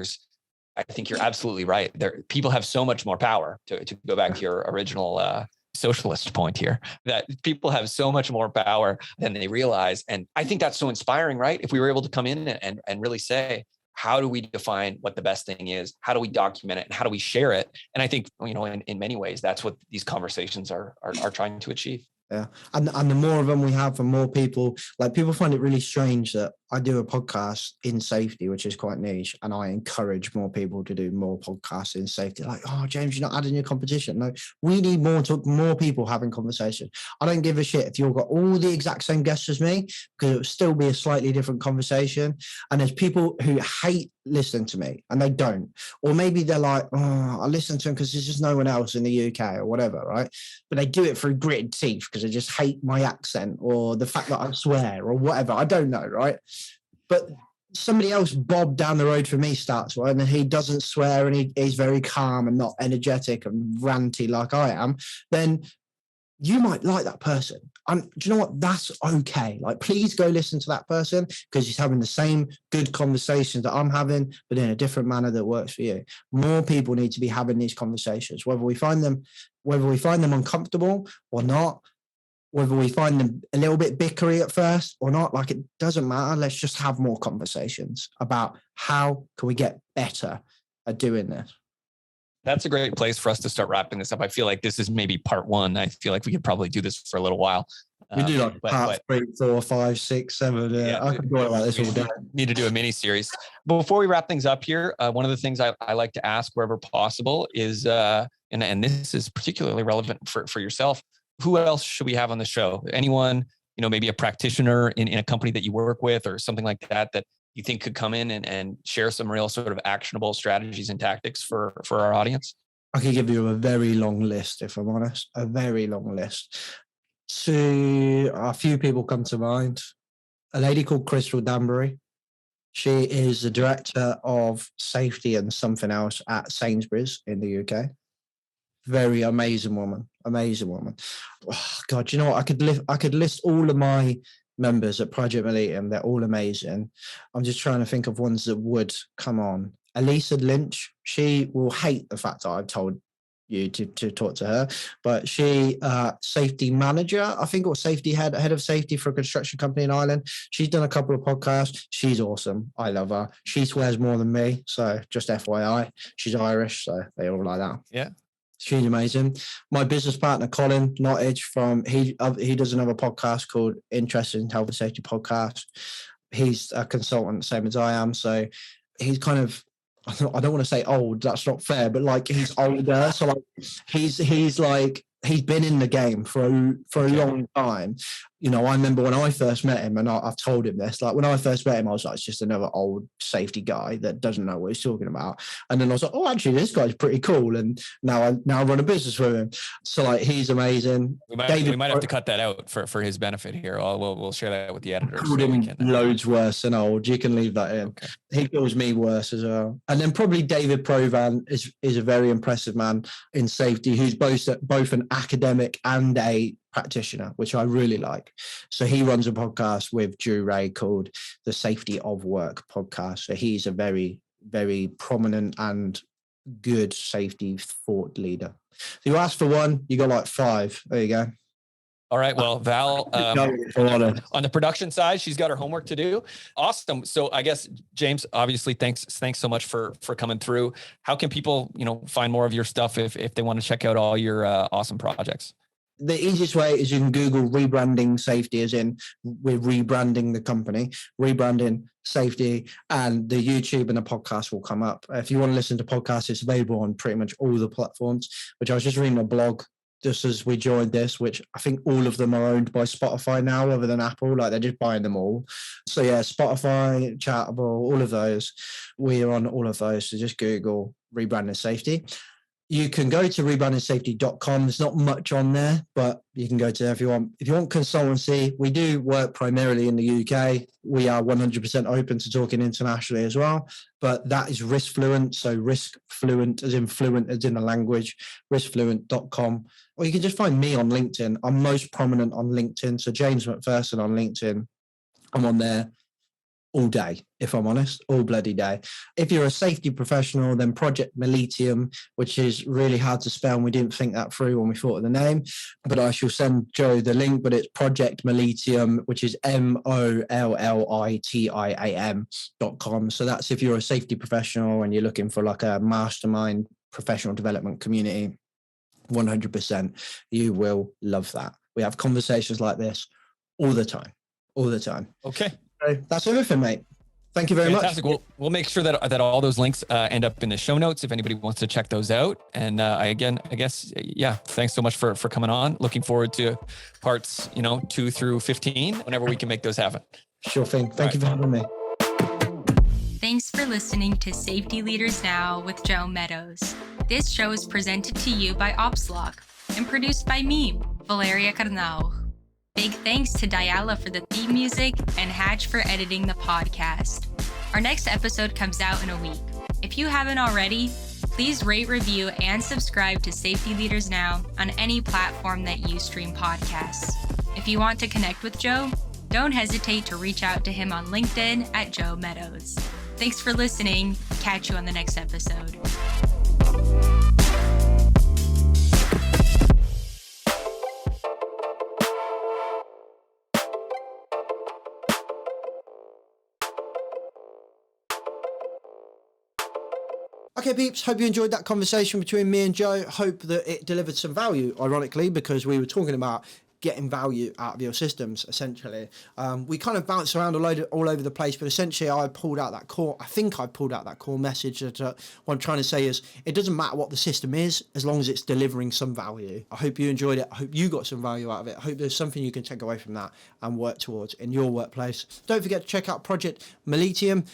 J: I think you're absolutely right. People have so much more power, to go back to your original socialist point here, that people have so much more power than they realize. And I think that's so inspiring, right? If we were able to come in and really say, how do we define what the best thing is? How do we document it? And how do we share it? And I think, in many ways, that's what these conversations are trying to achieve.
B: Yeah. And the more of them we have, and more people, like, people find it really strange that I do a podcast in safety, which is quite niche. And I encourage more people to do more podcasts in safety. Like, oh, James, you're not adding your competition. No, we need more people having conversation. I don't give a shit if you've got all the exact same guests as me, because it will still be a slightly different conversation. And there's people who hate listening to me and they don't. Or maybe they're like, oh, I listen to them because there's just no one else in the UK or whatever, right? But they do it through gritted teeth because they just hate my accent or the fact that I swear or whatever. I don't know, right? But somebody else, Bob, down the road from me starts one, and he doesn't swear and he's very calm and not energetic and ranty like I am, then you might like that person. Do you know what? That's okay. Like, please go listen to that person because he's having the same good conversations that I'm having, but in a different manner that works for you. More people need to be having these conversations, whether we find them uncomfortable or not, whether we find them a little bit bickery at first or not. Like, it doesn't matter. Let's just have more conversations about how can we get better at doing this.
J: That's a great place for us to start wrapping this up. I feel like this is maybe part 1. I feel like we could probably do this for a little while.
B: We do like part 3, 4, 5, 6, 7. Yeah, I could go about this all day.
J: Need to do a mini series. Before we wrap things up here, one of the things I like to ask wherever possible is, and this is particularly relevant for yourself, who else should we have on the show? Anyone, maybe a practitioner in a company that you work with or something like that you think could come in and share some real sort of actionable strategies and tactics for our audience?
B: I could give you a very long list, if I'm honest, a very long list. A few people come to mind. A lady called Crystal Danbury. She is the director of safety and something else at Sainsbury's in the UK. Very amazing woman. Oh, God, you know what? I could list all of my members at Project Mollitiam. They're all amazing. I'm just trying to think of ones that would come on. Elisa Lynch, she will hate the fact that I've told you to talk to her, but she safety manager, I think, or safety head of safety for a construction company in Ireland. She's done a couple of podcasts. She's awesome. I love her. She swears more than me, so just FYI. She's Irish, so they all like that.
J: Yeah.
B: She's amazing. My business partner, Colin Nottage, he does another podcast called Interested in Health and Safety Podcast. He's a consultant, same as I am. So he's kind of, I don't want to say old, that's not fair, but like he's older. So like he's like, he's been in the game for a long time. You know, I remember when I first met him, and I've told him this, like when I first met him, I was like, it's just another old safety guy that doesn't know what he's talking about. And then I was like, oh, actually, this guy's pretty cool. And now I run a business with him. So like, he's amazing.
J: We might have to cut that out for his benefit here. We'll share that with the editor.
B: Called him loads worse than old. You can leave that in.
J: Okay.
B: He calls me worse as well. And then probably David Provan is a very impressive man in safety, who's both an academic and a practitioner, which I really like. So he runs a podcast with Drew Ray called the Safety of Work podcast. So he's a very, very prominent and good safety thought leader. So you asked for one, you got like 5. There you go.
J: All right. Well, Val, on the production side, she's got her homework to do. Awesome. So I guess, James, obviously, thanks so much for coming through. How can people, find more of your stuff if they want to check out all your awesome projects?
B: The easiest way is you can Google rebranding safety, as in we're rebranding the company, rebranding safety, and the YouTube and the podcast will come up. If you want to listen to podcasts, it's available on pretty much all the platforms, which I was just reading a blog just as we joined this, which I think all of them are owned by Spotify now, other than Apple. Like, they're just buying them all. So yeah, Spotify, Chartable, all of those. We are on all of those. So just Google rebranding safety. You can go to rebrandingsafety.com. There's not much on there, but you can go to there if you want. If you want consultancy, we do work primarily in the UK. We are 100% open to talking internationally as well, but that is risk fluent. So risk fluent as in the language, riskfluent.com. Or you can just find me on LinkedIn. I'm most prominent on LinkedIn. So James MacPherson on LinkedIn. I'm on there all day, if I'm honest, all bloody day. If you're a safety professional, then Project Mollitiam, which is really hard to spell, and we didn't think that through when we thought of the name, but I shall send Joe the link, but it's Project Mollitiam, which is MOLLITIAM.com. So that's if you're a safety professional and you're looking for like a mastermind professional development community, 100%, you will love that. We have conversations like this all the time.
J: Okay.
B: So that's everything, mate. Thank you very much.
J: We'll make sure that all those links end up in the show notes if anybody wants to check those out. And thanks so much for coming on. Looking forward to parts 2 through 15 whenever we can make those happen.
B: Sure thing. Thank you for having me.
K: Thanks for listening to Safety Leaders Now with Joe Meadows. This show is presented to you by OpsLock and produced by me, Valeria Carnau. Big thanks to Diala for the theme music and Hatch for editing the podcast. Our next episode comes out in a week. If you haven't already, please rate, review, and subscribe to Safety Leaders Now on any platform that you stream podcasts. If you want to connect with Joe, don't hesitate to reach out to him on LinkedIn at Joe Meadows. Thanks for listening. Catch you on the next episode.
B: Okay, peeps, hope you enjoyed that conversation between me and Joe. Hope that it delivered some value, ironically, because we were talking about getting value out of your systems, essentially. We kind of bounced around all over the place, but essentially I pulled out that core message that what I'm trying to say is it doesn't matter what the system is, as long as it's delivering some value. I hope you enjoyed it. I hope you got some value out of it. I hope there's something you can take away from that and work towards in your workplace. Don't forget to check out Project Mollitiam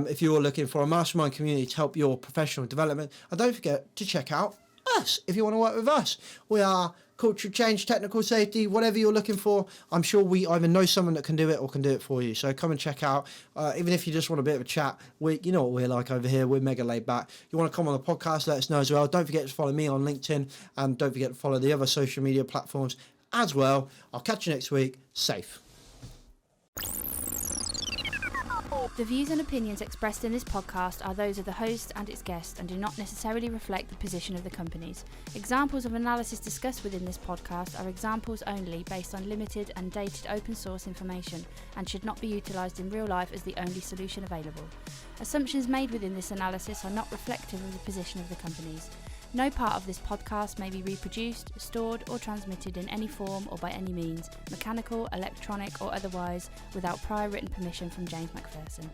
B: if you're looking for a mastermind community to help your professional development. And don't forget to check out us if you want to work with us. We are cultural change, technical safety, whatever you're looking for. I'm sure we either know someone that can do it or can do it for you. So come and check out. Even if you just want a bit of a chat, you know what we're like over here. We're mega laid back. You want to come on the podcast, let us know as well. Don't forget to follow me on LinkedIn, and don't forget to follow the other social media platforms as well. I'll catch you next week. Safe.
L: The views and opinions expressed in this podcast are those of the host and its guests and do not necessarily reflect the position of the companies. Examples of analysis discussed within this podcast are examples only based on limited and dated open source information and should not be utilised in real life as the only solution available. Assumptions made within this analysis are not reflective of the position of the companies. No part of this podcast may be reproduced, stored or transmitted in any form or by any means, mechanical, electronic or otherwise, without prior written permission from James MacPherson.